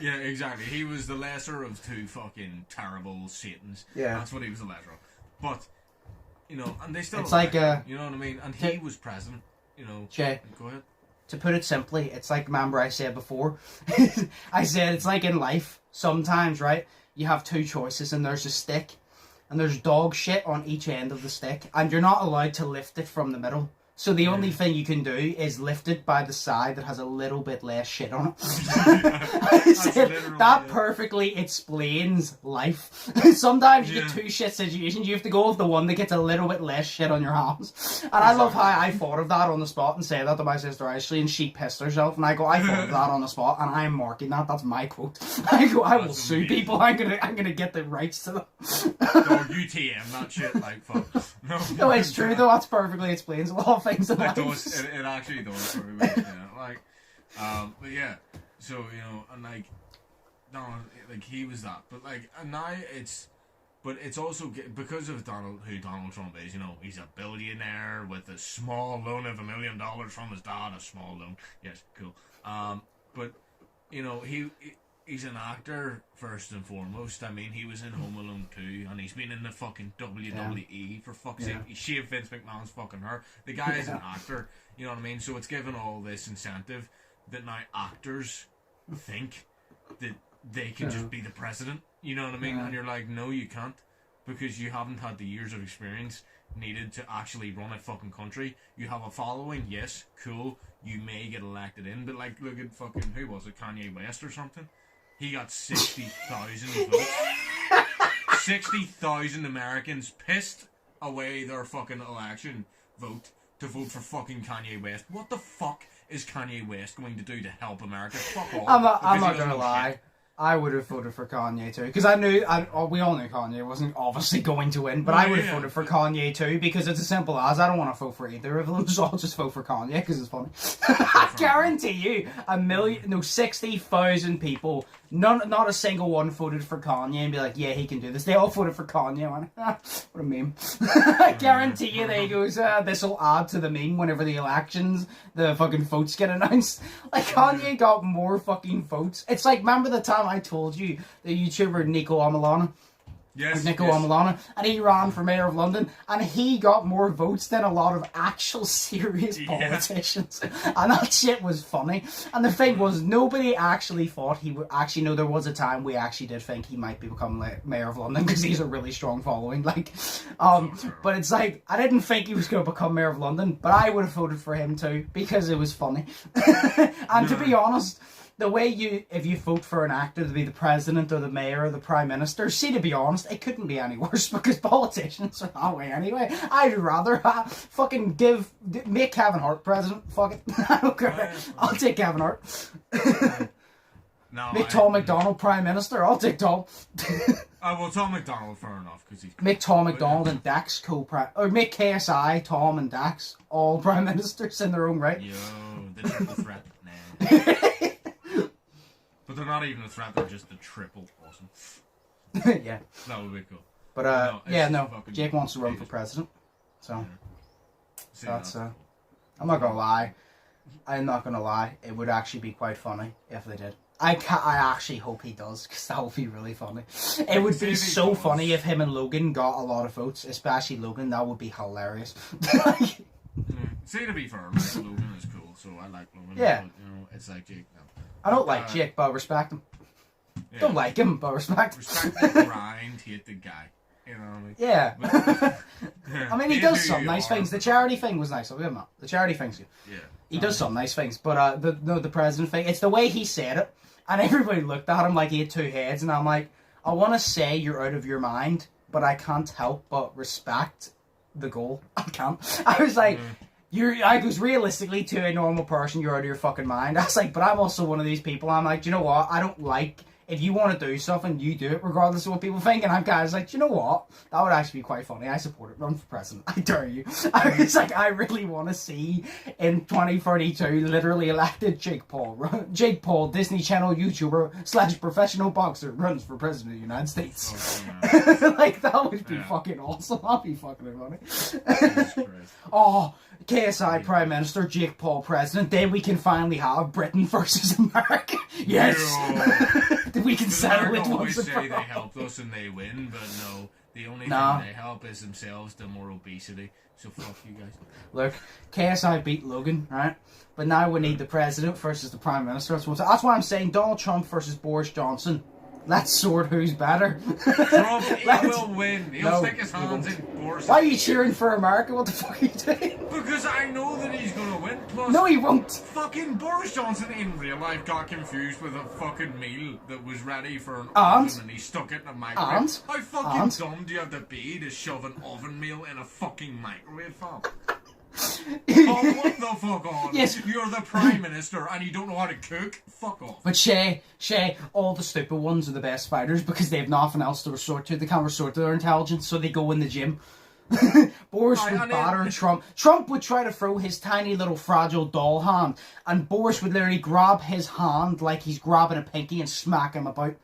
[SPEAKER 2] Yeah, exactly. He was the lesser of two fucking terrible Satans.
[SPEAKER 1] Yeah,
[SPEAKER 2] that's what he was the lesser of. But, you know, and they still.
[SPEAKER 1] It's like
[SPEAKER 2] you know what I mean? And he was president. You know.
[SPEAKER 1] Jay,
[SPEAKER 2] go ahead.
[SPEAKER 1] To put it simply, it's like, remember I said before, I said it's like in life, sometimes, right, you have two choices and there's a stick, and there's dog shit on each end of the stick, and you're not allowed to lift it from the middle, So the only thing you can do is lift it by the side that has a little bit less shit on it. I said, that perfectly explains life. Sometimes you get two shit situations. You have to go with the one that gets a little bit less shit on your hands. And I love how I thought of that on the spot and said that to my sister Ashley, and she pissed herself. And I go, I thought of that on the spot, and I'm marking that. That's my quote. I go, I will sue people. I'm gonna get the rights to them.
[SPEAKER 2] Dog, UTM that shit, like, fuck.
[SPEAKER 1] No, it's true though. That's perfectly explains a lot of things in life.
[SPEAKER 2] It actually does. Yeah. Like, but yeah. So and like, Donald, like he was that, but like, and now it's also because of who Donald Trump is. He's a billionaire with a small loan of $1 million from his dad. A small loan, yes, cool. But he's an actor first and foremost. I mean, he was in Home Alone 2, and he's been in the fucking WWE for fuck's sake. He shaved Vince McMahon's fucking hair. The guy is an actor, you know what I mean? So it's given all this incentive that now actors think that they can just be the president, you know what I mean? And you're like, no, you can't, because you haven't had the years of experience needed to actually run a fucking country. You have a following, yes, cool, you may get elected in, but like, look at fucking, who was it, Kanye West or something? He got 60,000 votes. 60,000 Americans pissed away their fucking election vote to vote for fucking Kanye West. What the fuck is Kanye West going to do to help America? Fuck off.
[SPEAKER 1] I'm not gonna lie. Shit. I would have voted for Kanye too, because we all knew Kanye wasn't obviously going to win, but I would have voted for Kanye too, because it's as simple as I don't want to vote for either of them, so I'll just vote for Kanye because it's funny. I guarantee you, 60,000 people, not a single one voted for Kanye and be like, yeah, he can do this. They all voted for Kanye. Man. What a meme. I guarantee you, there he goes, this will add to the meme whenever the elections, the fucking votes get announced. Like, Kanye got more fucking votes. It's like, remember the time I told you the YouTuber Nico Amalana?
[SPEAKER 2] Yes,
[SPEAKER 1] Amalana, and he ran for mayor of London, and he got more votes than a lot of actual serious politicians, and that shit was funny. And the thing was, nobody actually thought he would. Actually, no, there was a time we actually did think he might become mayor of London, because he's a really strong following. Like, but it's like, I didn't think he was going to become mayor of London, but I would have voted for him too, because it was funny. And to be honest, the way if you vote for an actor to be the president or the mayor or the prime minister, see, to be honest, it couldn't be any worse, because politicians are that way anyway. I'd rather make Kevin Hart president. Fuck it. I don't care. I'll take Kevin Hart. Make Tom McDonald prime minister. I'll take Tom.
[SPEAKER 2] Well, Tom McDonald, fair enough, because he's...
[SPEAKER 1] Make Tom McDonald and Dax co-prime... Or make KSI, Tom and Dax all prime ministers in their own right.
[SPEAKER 2] Yo, the triple threat. Nah. But they're not even a threat, they're just the triple awesome.
[SPEAKER 1] Yeah.
[SPEAKER 2] That would be cool.
[SPEAKER 1] But, Jake wants to run for president. So, that's, I'm not gonna lie. It would actually be quite funny if they did. I actually hope he does, because that would be really funny. It would be so funny if him and Logan got a lot of votes, especially Logan. That would be hilarious.
[SPEAKER 2] See, to be fair, like, Logan is cool, so I like Logan.
[SPEAKER 1] Yeah.
[SPEAKER 2] But, it's like Jake. No.
[SPEAKER 1] I don't like Jake, but I respect him. Yeah. Don't like him, but respect him.
[SPEAKER 2] Respect the grind, hate the guy. You know what I mean?
[SPEAKER 1] Yeah. I mean, he does some nice things. The charity thing was nice. I'll give him that. The charity thing's good.
[SPEAKER 2] Yeah.
[SPEAKER 1] He does some nice things, but the president thing, it's the way he said it, and everybody looked at him like he had two heads, and I'm like, I want to say you're out of your mind, but I can't help but respect the goal. I can't. I was like... I goes, realistically, to a normal person, you're out of your fucking mind. I was like, but I'm also one of these people. I'm like, do you know what? I don't like, if you want to do something, you do it regardless of what people think. And I'm kind of like, do you know what? That would actually be quite funny. I support it. Run for president. I dare you. I was like, I really want to see in 2032 literally elected Jake Paul, Disney Channel YouTuber / professional boxer, runs for president of the United States. Like, that would be fucking awesome. That'd be fucking funny. Oh, KSI Prime Minister, Jake Paul President, then we can finally have Britain versus America. Yes! We can settle it once and for all.
[SPEAKER 2] They help us and they win, but no, the only thing they help is themselves to more obesity. So fuck you guys.
[SPEAKER 1] Look, KSI beat Logan, right? But now we need the President versus the Prime Minister. That's why I'm saying Donald Trump versus Boris Johnson. Let's sort who's better.
[SPEAKER 2] Trump, he will win. He'll stick his hands in Boris.
[SPEAKER 1] Why are you cheering for America? What the fuck are you doing?
[SPEAKER 2] Because I know that he's gonna win. Plus,
[SPEAKER 1] no, he won't.
[SPEAKER 2] Fucking Boris Johnson in real life got confused with a fucking meal that was ready for an
[SPEAKER 1] and?
[SPEAKER 2] oven and he stuck it in a microwave.
[SPEAKER 1] And?
[SPEAKER 2] How fucking dumb do you have to be to shove an oven meal in a fucking microwave, fam? Oh, what the fuck on?
[SPEAKER 1] Yes.
[SPEAKER 2] You're the Prime Minister and you don't know how to cook? Fuck off.
[SPEAKER 1] But Shay, all the stupid ones are the best fighters because they have nothing else to resort to. They can't resort to their intelligence, so they go in the gym. Boris would batter Trump. Trump would try to throw his tiny little fragile doll hand, and Boris would literally grab his hand like he's grabbing a pinky and smack him about.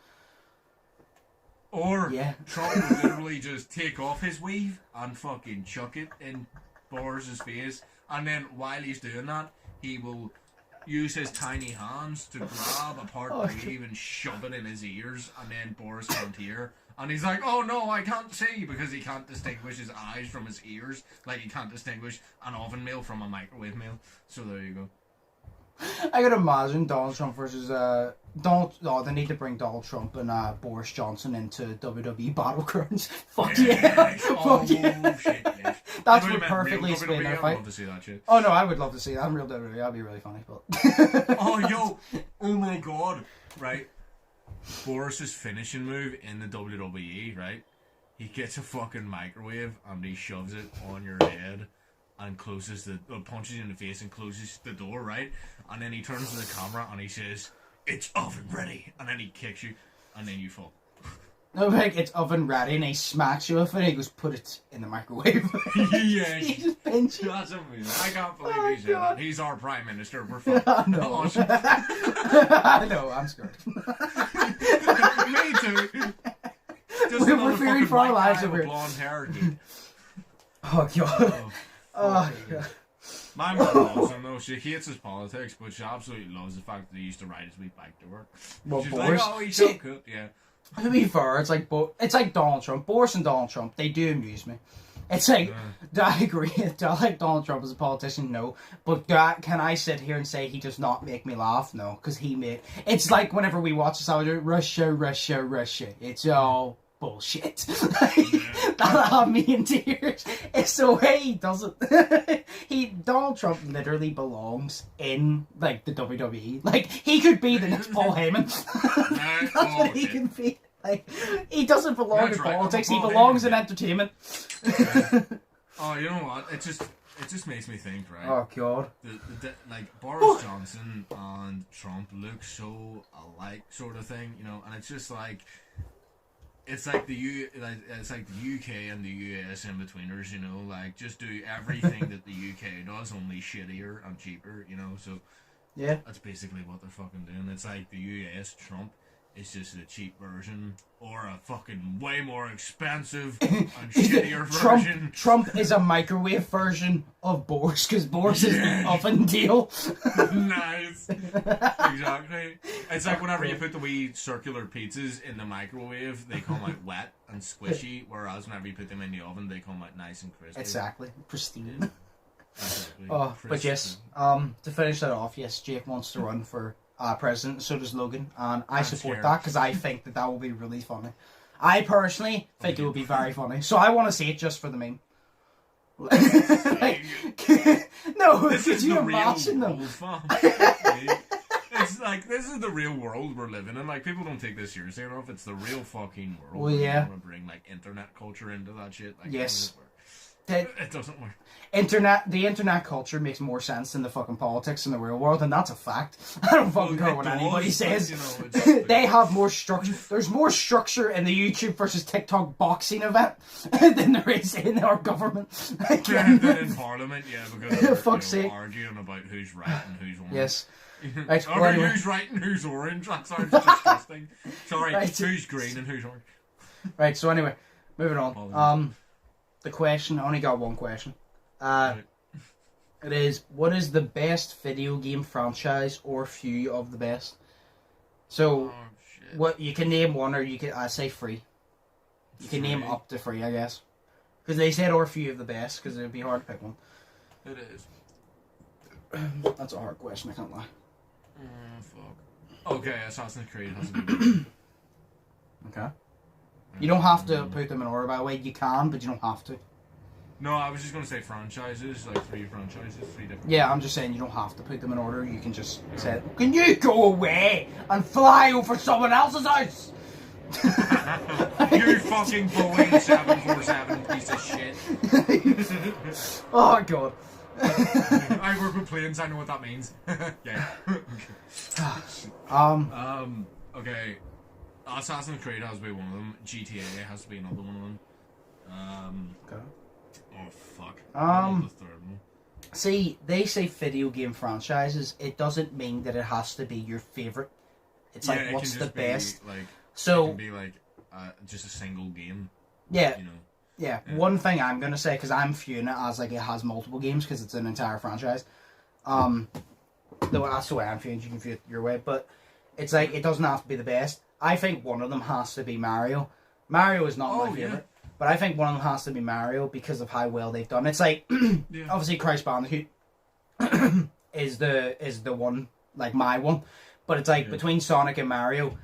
[SPEAKER 2] Or Trump would literally just take off his weave and fucking chuck it in Boris's face, and then while he's doing that, he will use his tiny hands to grab a part of the weave and shove it in his ears, and then Boris can't hear. And he's like, oh no, I can't see, because he can't distinguish his eyes from his ears, like he can't distinguish an oven meal from a microwave meal. So there you go.
[SPEAKER 1] I could imagine Donald Trump versus they need to bring Donald Trump and Boris Johnson into WWE Battlegrounds. Fuck yeah. Fuck yeah.
[SPEAKER 2] Shit, yes.
[SPEAKER 1] That's what perfectly explained their fight.
[SPEAKER 2] I'd love to see that shit.
[SPEAKER 1] Oh no, I would love to see that in real WWE. That'd be really funny. But
[SPEAKER 2] oh my god. Right. Boris's finishing move in the WWE, right? He gets a fucking microwave and he shoves it on your head and punches you in the face and closes the door, right? And then he turns to the camera and he says, "It's oven ready," and then he kicks you and then you fall.
[SPEAKER 1] No, like, it's oven ready and he smacks you with it and he goes, "Put it in the microwave."
[SPEAKER 2] Yes.
[SPEAKER 1] He just pinches you.
[SPEAKER 2] That's amazing. I can't believe he said that. He's our Prime Minister. We're fucking awesome.
[SPEAKER 1] I know, I'm scared.
[SPEAKER 2] Me too. Just
[SPEAKER 1] we're fearing for our lives over here.
[SPEAKER 2] Blonde hair, dude.
[SPEAKER 1] Oh god. Oh god.
[SPEAKER 2] My mum loves him though. She hates his politics, but she absolutely loves the fact that he used to ride his wee bike to work.
[SPEAKER 1] Well,
[SPEAKER 2] she's
[SPEAKER 1] Boris,
[SPEAKER 2] like, oh, he's so cool. Yeah.
[SPEAKER 1] To be fair, it's like Donald Trump. Boris and Donald Trump, they do amuse me. It's like, do I agree? Do I like Donald Trump as a politician? No. But can I sit here and say he does not make me laugh? No. Because it's like whenever we watch this, I would do Russia. It's all bullshit. That'll have me in tears. It's the way he does it. Donald Trump literally belongs in like the WWE. Like he could be the next Paul Heyman. That's what he can be. Like he doesn't belong in politics. He belongs in entertainment.
[SPEAKER 2] Oh, you know what? It just makes me think, right?
[SPEAKER 1] Oh god.
[SPEAKER 2] Like Boris Johnson and Trump look so alike, sort of thing, you know, and it's just like. It's like the UK and the US in betweeners, you know, like just do everything that the UK does, only shittier and cheaper, you know. So
[SPEAKER 1] yeah,
[SPEAKER 2] that's basically what they're fucking doing. It's like the US Trump is just a cheap version or a fucking way more expensive and shittier version.
[SPEAKER 1] Trump is a microwave version of Boris because Boris is the oven deal.
[SPEAKER 2] Nice. Exactly. It's like whenever you put the wee circular pizzas in the microwave, they come out wet and squishy, whereas whenever you put them in the oven, they come out nice and crispy.
[SPEAKER 1] Exactly. Pristine.
[SPEAKER 2] Exactly.
[SPEAKER 1] Oh, but yes, to finish that off, yes, Jake wants to run for president, so does Logan, and I support that because I think that will be really funny. I personally think it will be very funny, so I want to see it just for the meme. Like, no, could you imagine them?
[SPEAKER 2] It's like, this is the real world we're living in. Like, people don't take this seriously enough. It's the real fucking world.
[SPEAKER 1] Well, yeah.
[SPEAKER 2] We want to bring, like, internet culture into that shit. Like,
[SPEAKER 1] yes.
[SPEAKER 2] It doesn't work.
[SPEAKER 1] The internet culture makes more sense than the fucking politics in the real world, and that's a fact. I don't fucking care what anybody says. You know, they have more structure. There's more structure in the YouTube versus TikTok boxing event than there is in our government.
[SPEAKER 2] Than in Parliament, yeah, because they're arguing about who's right and who's wrong.
[SPEAKER 1] Yes. Right,
[SPEAKER 2] who's right and who's orange? That sounds disgusting. Sorry,
[SPEAKER 1] right.
[SPEAKER 2] Who's green and who's orange?
[SPEAKER 1] Right, so anyway, moving on. The question, I only got one question. It is, what is the best video game franchise or few of the best? So, what you can name one, or you can, I say three. You can name up to three, I guess. Because they said or few of the best, because it would be hard to pick one.
[SPEAKER 2] It is.
[SPEAKER 1] That's a hard question, I can't lie.
[SPEAKER 2] Fuck. Okay, Assassin's Creed has to be good.
[SPEAKER 1] Okay. You don't have to put them in order, by the way. You can, but you don't have to.
[SPEAKER 2] No, I was just going to say franchises, like 3 franchises, 3 different...
[SPEAKER 1] Yeah, I'm just saying you don't have to put them in order. You can just say, can you go away and fly over someone else's house?
[SPEAKER 2] You fucking Boeing 747 piece of shit.
[SPEAKER 1] Oh, God.
[SPEAKER 2] I work with planes, I know what that means. Yeah. Okay. Assassin's Creed has to be one of them. GTA has to be another one of them.
[SPEAKER 1] Okay.
[SPEAKER 2] Oh, fuck.
[SPEAKER 1] The
[SPEAKER 2] third one.
[SPEAKER 1] See, they say video game franchises. It doesn't mean that it has to be your favourite. It's like, what's the best?
[SPEAKER 2] Like,
[SPEAKER 1] so,
[SPEAKER 2] it can be like just a single game.
[SPEAKER 1] Yeah.
[SPEAKER 2] You know?
[SPEAKER 1] Yeah. One thing I'm going to say, because I'm viewing it as like it has multiple games because it's an entire franchise. That's the way I'm viewing it. You can view it your way. But it's like, it doesn't have to be the best. I think one of them has to be Mario. Mario is not my favourite. But I think one of them has to be Mario because of how well they've done. It's like, obviously Crash Bandicoot is the one, like my one. But it's like, between Sonic and Mario,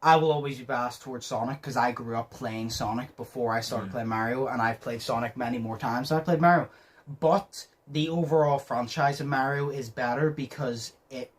[SPEAKER 1] I will always be biased towards Sonic because I grew up playing Sonic before I started playing Mario, and I've played Sonic many more times than I played Mario. But the overall franchise of Mario is better because it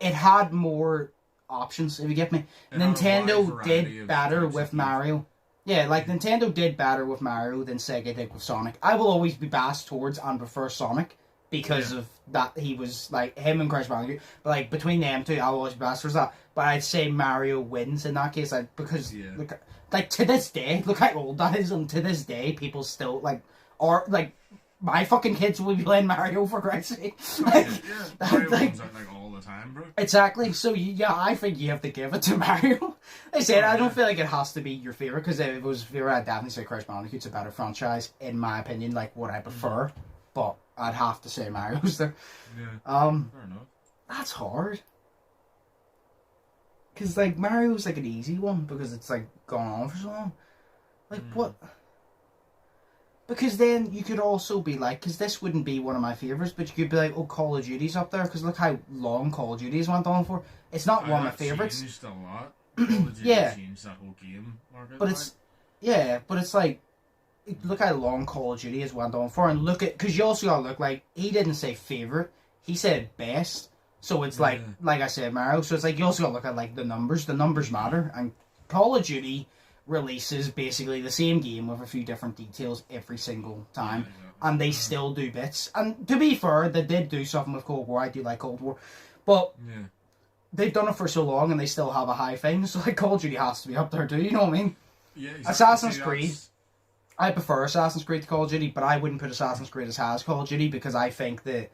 [SPEAKER 1] had more options, if you get me. Nintendo did better with Mario. Yeah, like Nintendo did better with Mario than Sega did with Sonic. I will always be biased towards and prefer Sonic because of that. He was like him and Crash Bandicoot. But like between them two, I'll always be biased towards that. But I'd say Mario wins in that case, because look, like to this day, look how old that is, and to this day, people still my fucking kids will be playing Mario for Christ's sake.
[SPEAKER 2] Mario comes out like all the time, bro.
[SPEAKER 1] Exactly. So I think you have to give it to Mario. I said I don't feel like it has to be your favorite, because if it was favorite, I'd definitely say Crash Bandicoot's a better franchise in my opinion, like what I prefer. But I'd have to say Mario's there.
[SPEAKER 2] Yeah. Fair enough.
[SPEAKER 1] That's hard. Because like Mario's like an easy one because it's like gone on for so long. Like what? Because then you could also be like, because this wouldn't be one of my favourites, but you could be like, oh, Call of Duty's up there, because look how long Call of Duty's went on for. It's not one of my favourites.
[SPEAKER 2] Changed a lot. Call of Duty changed that whole game market.
[SPEAKER 1] But it's like, look how long Call of Duty has went on for, and look at, because you also gotta look like, he didn't say favourite, he said best. So it's like I said, Mario, so it's like, you also gotta look at like the numbers matter, and Call of Duty releases basically the same game with a few different details every single time, and they still do bits. And to be fair, they did do something with Cold War. I do like Cold War, but they've done it for so long and they still have a high thing, so like Call of Duty has to be up there too, you know what I mean?
[SPEAKER 2] Yeah, exactly.
[SPEAKER 1] Assassin's Creed, I prefer Assassin's Creed to Call of Duty, but I wouldn't put Assassin's Creed as high as Call of Duty, because I think that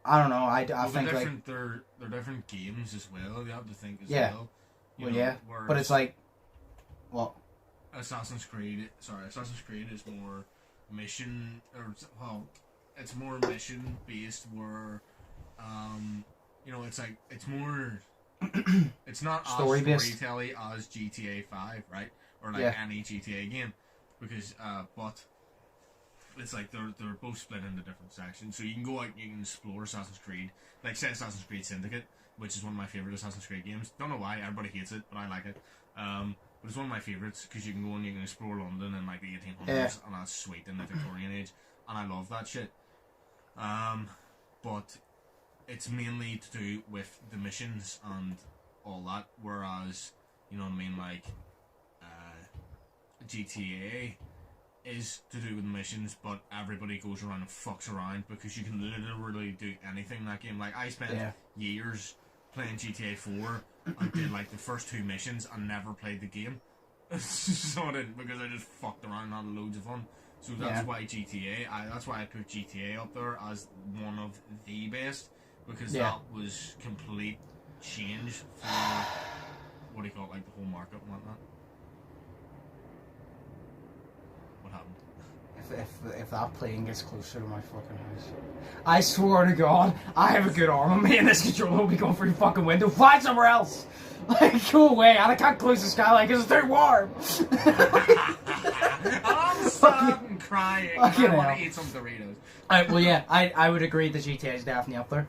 [SPEAKER 1] I don't know, I think like
[SPEAKER 2] they're different games as well, you have to think as well.
[SPEAKER 1] But it's like, what?
[SPEAKER 2] Assassin's Creed is more mission, it's more mission based, where it's like, it's more it's not
[SPEAKER 1] story
[SPEAKER 2] as storytelling as GTA 5, right? Or like any GTA game, because but it's like they're both split into different sections, so you can go out and you can explore Assassin's Creed, like say Assassin's Creed Syndicate, which is one of my favorite Assassin's Creed games. Don't know why everybody hates it, but I like it. But it's one of my favourites, because you can go and you can explore London in like the 1800s, and that's sweet, in the Victorian age, and I love that shit. But it's mainly to do with the missions and all that, whereas, you know what I mean, like, GTA is to do with missions, but everybody goes around and fucks around, because you can literally do anything in that game. Like, I spent years playing GTA 4 and did like the first 2 missions and never played the game. So I didn't, because I just fucked around and had loads of fun. So that's why that's why I put GTA up there as one of the best, because that was complete change for, what do you call it, like the whole market and whatnot. What happened?
[SPEAKER 1] If that plane gets closer to my fucking house, I swear to God, I have a good arm on me, and this controller will be going through the fucking window. Find somewhere else! Like, go away, and I can't close the skylight because it's too warm!
[SPEAKER 2] I'm fucking crying. I want to eat some Doritos.
[SPEAKER 1] I would agree that GTA is definitely up there.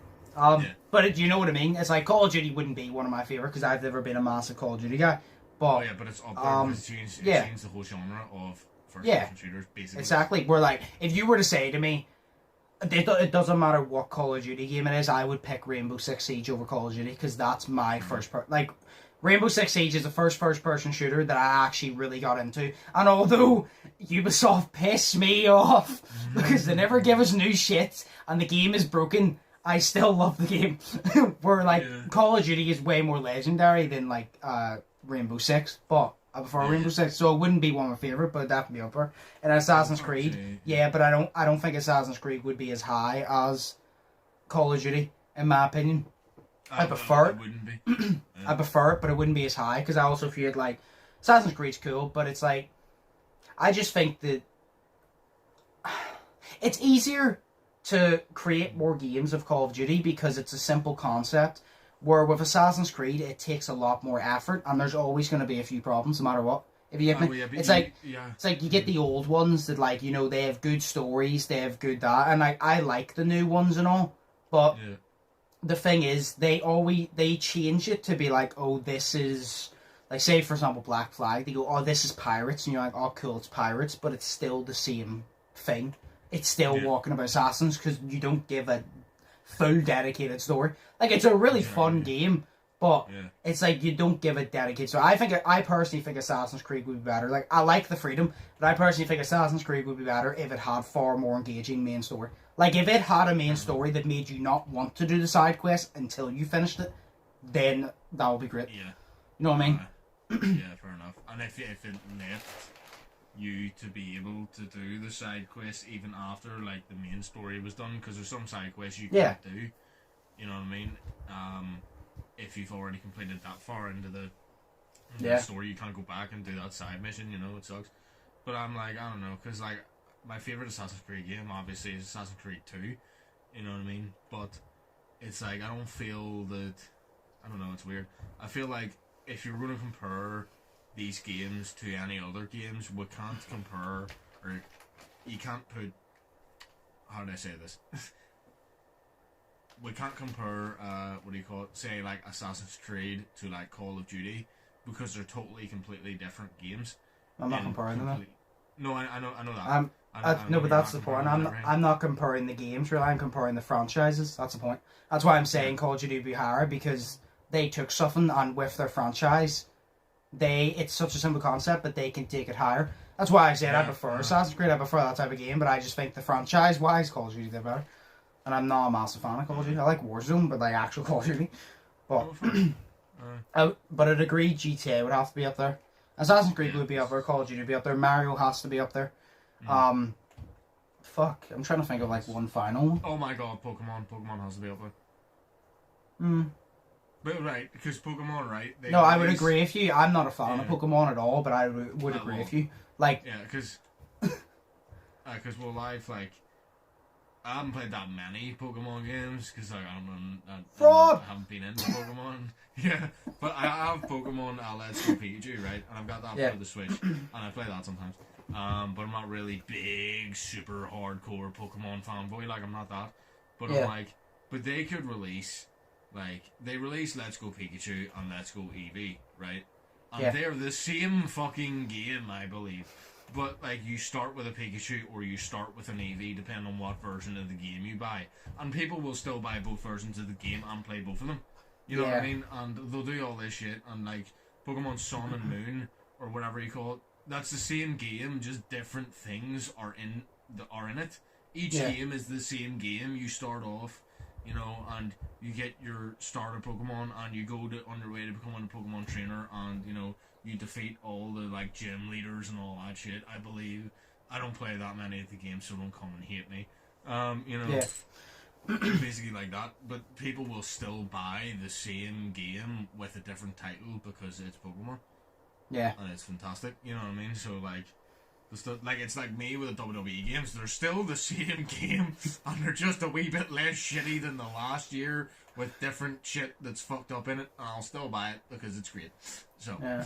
[SPEAKER 1] But do you know what I mean? It's like, Call of Duty wouldn't be one of my favourite, because I've never been a massive Call of Duty guy. But
[SPEAKER 2] but it's up there. It's changed the whole genre of first-person shooters, basically.
[SPEAKER 1] Exactly. Where like, if you were to say to me, it doesn't matter what Call of Duty game it is, I would pick Rainbow Six Siege over Call of Duty because that's my like. Rainbow Six Siege is the first-person shooter that I actually really got into. And although Ubisoft piss me off because they never give us new shit and the game is broken, I still love the game. Where, like, Call of Duty is way more legendary than, like, Rainbow Six. But I prefer Rainbow Six, so it wouldn't be one of my favourite, but it'd definitely be up there. And Assassin's Creed, but I don't think Assassin's Creed would be as high as Call of Duty, in my opinion. I prefer it.
[SPEAKER 2] Wouldn't be.
[SPEAKER 1] I prefer it, but it wouldn't be as high because I also feel like Assassin's Creed's cool, but it's like I just think that it's easier to create more games of Call of Duty because it's a simple concept. Where with Assassin's Creed, it takes a lot more effort, and there's always going to be a few problems, no matter what. If you get me, it's like you get the old ones that, like, you know, they have good stories, they have good that, and I like the new ones and all, but. Yeah. The thing is, they change it to be like, oh, this is, like, say, for example, Black Flag, they go, oh, this is pirates, and you're like, oh, cool, it's pirates, but it's still the same thing. It's still walking about assassins, because you don't give a full dedicated story. Like, it's a really fun game, but it's like, you don't give it dedicated. So I personally think Assassin's Creed would be better. Like, I like the freedom, but I personally think Assassin's Creed would be better if it had far more engaging main story. Like, if it had a main story that made you not want to do the side quest until you finished it, then that would be great. Yeah. You know what I mean?
[SPEAKER 2] Yeah, fair enough. And if it left you to be able to do the side quests even after, like, the main story was done, because there's some side quests you can't do. You know what I mean? If you've already completed that far into the story, you can't go back and do that side mission, you know, it sucks. But I'm like, I don't know, because, like, my favourite Assassin's Creed game, obviously, is Assassin's Creed 2. You know what I mean? But it's like, I don't feel that... I don't know, it's weird. I feel like if you're going to compare these games to any other games, we can't compare... Or you can't put... How do I say this? We can't compare, what do you call it? Say, like, Assassin's Creed to, like, Call of Duty, because they're totally, completely different games.
[SPEAKER 1] I'm not comparing them.
[SPEAKER 2] No, I know that.
[SPEAKER 1] No, but that's the point. I'm not comparing the games, really. I'm comparing the franchises. That's the point. That's why I'm saying Call of Duty would be higher, because they took something, and with their franchise, it's such a simple concept, but they can take it higher. That's why I said I prefer Assassin's Creed. I prefer that type of game, but I just think the franchise-wise, Call of Duty did better. And I'm not a massive fan of Call of Duty. I like Warzone, but like actual Call of Duty. But, but I'd agree GTA would have to be up there. Assassin's Creed would be up there, Call of Duty would be up there, Mario has to be up there. Fuck, I'm trying to think of like one final one.
[SPEAKER 2] Oh my god, Pokemon has to be up there. But right, because Pokemon, right?
[SPEAKER 1] I would agree with you. I'm not a fan of Pokemon at all, but I would agree with you. Like,
[SPEAKER 2] because well, I haven't played that many Pokemon games because like, I haven't been into Pokemon. Yeah, but I have Pokemon Let's Go Pikachu, right? And I've got that for the Switch, and I play that sometimes. But I'm not really big, super hardcore Pokemon fanboy. Like, I'm not that. But I'm like, but they could release, like, they release Let's Go Pikachu and Let's Go Eevee, right? And they're the same fucking game, I believe. But, like, you start with a Pikachu or you start with an Eevee, depending on what version of the game you buy. And people will still buy both versions of the game and play both of them. You know what I mean? And they'll do all this shit. And, like, Pokemon Sun and Moon, or whatever you call it, that's the same game, just different things are in it. Each game is the same game. You start off, you know, and you get your starter Pokemon, and you go on your way to becoming a Pokemon trainer, and, you know, you defeat all the, like, gym leaders and all that shit, I believe. I don't play that many of the games, so don't come and hate me. You know, basically like that. But people will still buy the same game with a different title because it's Pokemon. Yeah. And it's fantastic, you know what I mean? So, like, it's like me with the WWE games. They're still the same game, and they're just a wee bit less shitty than the last year with different shit that's fucked up in it, and I'll still buy it because it's great. So... Yeah.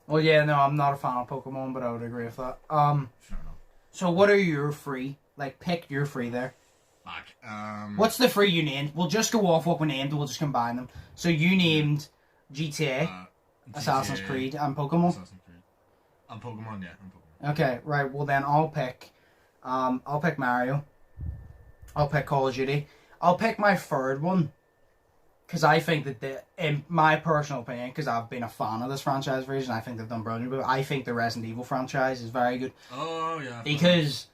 [SPEAKER 1] Well, yeah, no, I'm not a fan of Pokemon, but I would agree with that. Fair enough. So what are your free? Like, pick your free there. What's the free you named? We'll just go off what we named and we'll just combine them. So you named GTA. Assassin's Creed and Pokemon.
[SPEAKER 2] Assassin's Creed. And Pokemon, yeah. And Pokemon.
[SPEAKER 1] Okay, right. Well then, I'll pick Mario. I'll pick Call of Duty. I'll pick my third one because I think that in my personal opinion, because I've been a fan of this franchise for years, and I think they've done brilliant. But I think the Resident Evil franchise is very good.
[SPEAKER 2] Oh yeah.
[SPEAKER 1] Because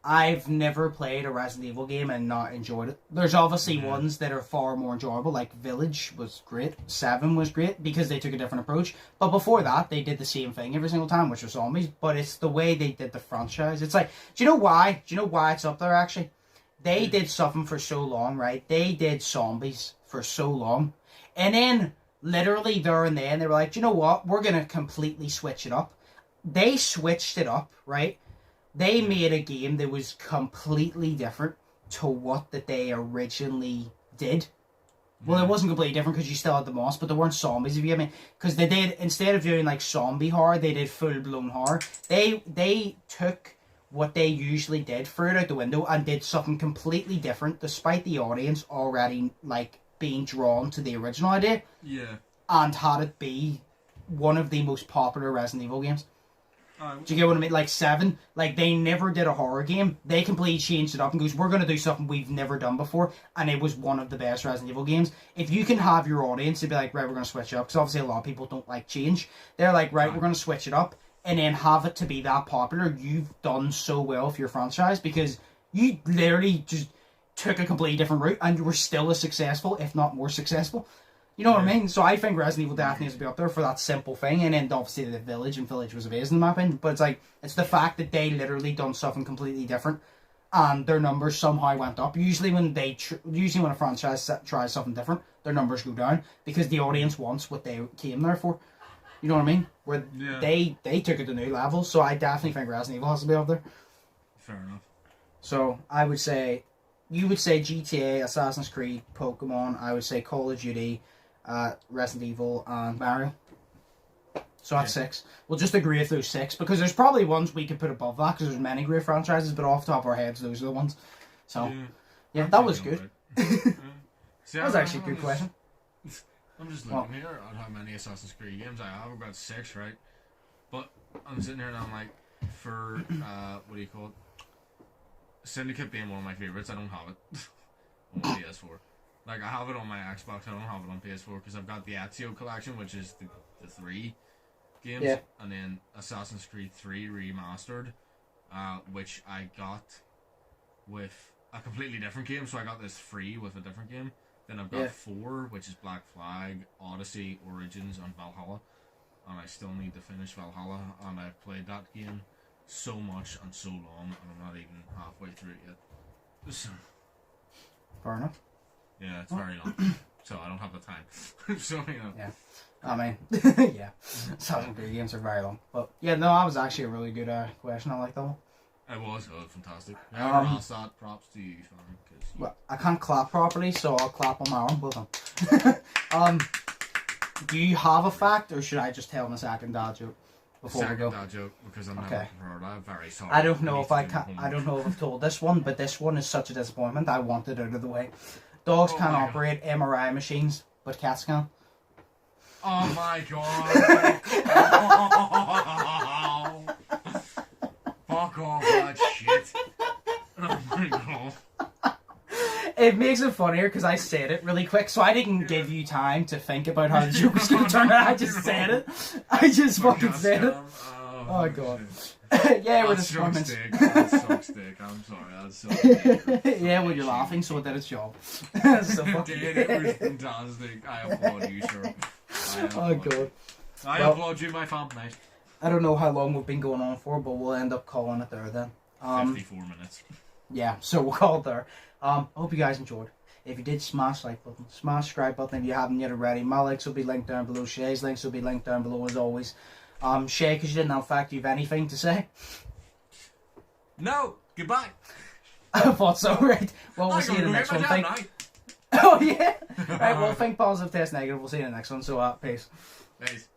[SPEAKER 1] I've never played a Resident Evil game and not enjoyed it. There's obviously ones that are far more enjoyable, like Village was great, 7 was great, because they took a different approach. But before that, they did the same thing every single time, which was zombies. But it's the way they did the franchise. It's like, do you know why? Do you know why it's up there, actually? They did something for so long, right? They did zombies for so long. And then, literally there and then, they were like, do you know what? We're going to completely switch it up. They switched it up, right? They made a game that was completely different to what that they originally did. Well, it wasn't completely different because you still had the moss, but there weren't zombies, if you get me. Because they did, instead of doing like zombie horror, they did full-blown horror. They took what they usually did, threw it out the window, and did something completely different, despite the audience already like being drawn to the original idea.
[SPEAKER 2] Yeah.
[SPEAKER 1] And had it be one of the most popular Resident Evil games. Do you get what I mean? Like 7, like they never did a horror game. They completely changed it up and goes, we're going to do something we've never done before. And it was one of the best Resident Evil games. If you can have your audience to be like, right, we're going to switch it up. Because obviously a lot of people don't like change. They're like, right, we're going to switch it up. And then have it to be that popular. You've done so well for your franchise. Because you literally just took a completely different route. And you were still as successful, if not more successful. You know what I mean? So I think Resident Evil definitely needs to be up there for that simple thing. And then obviously the Village, and Village was amazing in my opinion. But it's like, it's the fact that they literally done something completely different and their numbers somehow went up. Usually when a franchise tries something different, their numbers go down because the audience wants what they came there for. You know what I mean? Where they took it to new levels. So I definitely think Resident Evil has to be up there.
[SPEAKER 2] Fair enough.
[SPEAKER 1] So I would say, you would say GTA, Assassin's Creed, Pokemon. I would say Call of Duty, Resident Evil, and Mario. So that's 6. We'll just agree with those 6 because there's probably ones we could put above that because there's many great franchises, but off the top of our heads, those are the ones. So, yeah, that was good.
[SPEAKER 2] See,
[SPEAKER 1] that was actually a good question.
[SPEAKER 2] I'm just looking here at how many Assassin's Creed games I have. I've got 6, right? But I'm sitting here and I'm like, for, what do you call it? Syndicate being one of my favourites, I don't have it on PS4. Like, I have it on my Xbox, I don't have it on PS4 because I've got the Ezio collection, which is the 3 games, and then Assassin's Creed 3 Remastered, which I got with a completely different game, so I got this free with a different game. Then I've got 4, which is Black Flag, Odyssey, Origins, and Valhalla, and I still need to finish Valhalla, and I've played that game so much and so long, and I'm not even halfway through it yet. So,
[SPEAKER 1] fair enough.
[SPEAKER 2] Yeah, it's very long, so I don't have the time. So, you know.
[SPEAKER 1] Yeah. I mean, yeah. Assassin's Creed games are very long. But, yeah, no, that was actually a really good question. I like that one.
[SPEAKER 2] It was fantastic. Whoever asked that, props to you, fam.
[SPEAKER 1] Well, I can't clap properly, so I'll clap on my own. Well done. Do you have a fact, or should I just tell them a second dad joke before we go?
[SPEAKER 2] Second dad joke, because I'm never prepared. I'm very sorry.
[SPEAKER 1] I don't know if I don't know if I've told this one, but this one is such a disappointment. I want it out of the way. Dogs can't operate MRI machines, but cats can.
[SPEAKER 2] Oh my god. Fuck off that shit. Oh my god.
[SPEAKER 1] It makes it funnier because I said it really quick, so I didn't give you time to think about how the joke was going to turn out. I just said it. I just fucking said it. Oh god. Yeah, we're disappointments.
[SPEAKER 2] That sucks dick. I'm sorry. That's so dick.
[SPEAKER 1] Yeah, when you're laughing, so it did its job. So
[SPEAKER 2] it was fantastic. I applaud you, sir.
[SPEAKER 1] Oh god.
[SPEAKER 2] I applaud you, my fan, mate.
[SPEAKER 1] I don't know how long we've been going on for, but we'll end up calling it there then.
[SPEAKER 2] 54 minutes.
[SPEAKER 1] Yeah, so we'll call it there. I hope you guys enjoyed. If you did, smash like button, smash subscribe button if you haven't yet already. My links will be linked down below. Sheas' links will be linked down below as always. Shay, because you didn't have fact, do you have anything to say?
[SPEAKER 2] No, goodbye.
[SPEAKER 1] I thought so, right? Well, we'll see you in the next one. Oh yeah. Right, well, think positive, test negative. We'll see you in the next one. So, peace.
[SPEAKER 2] Peace.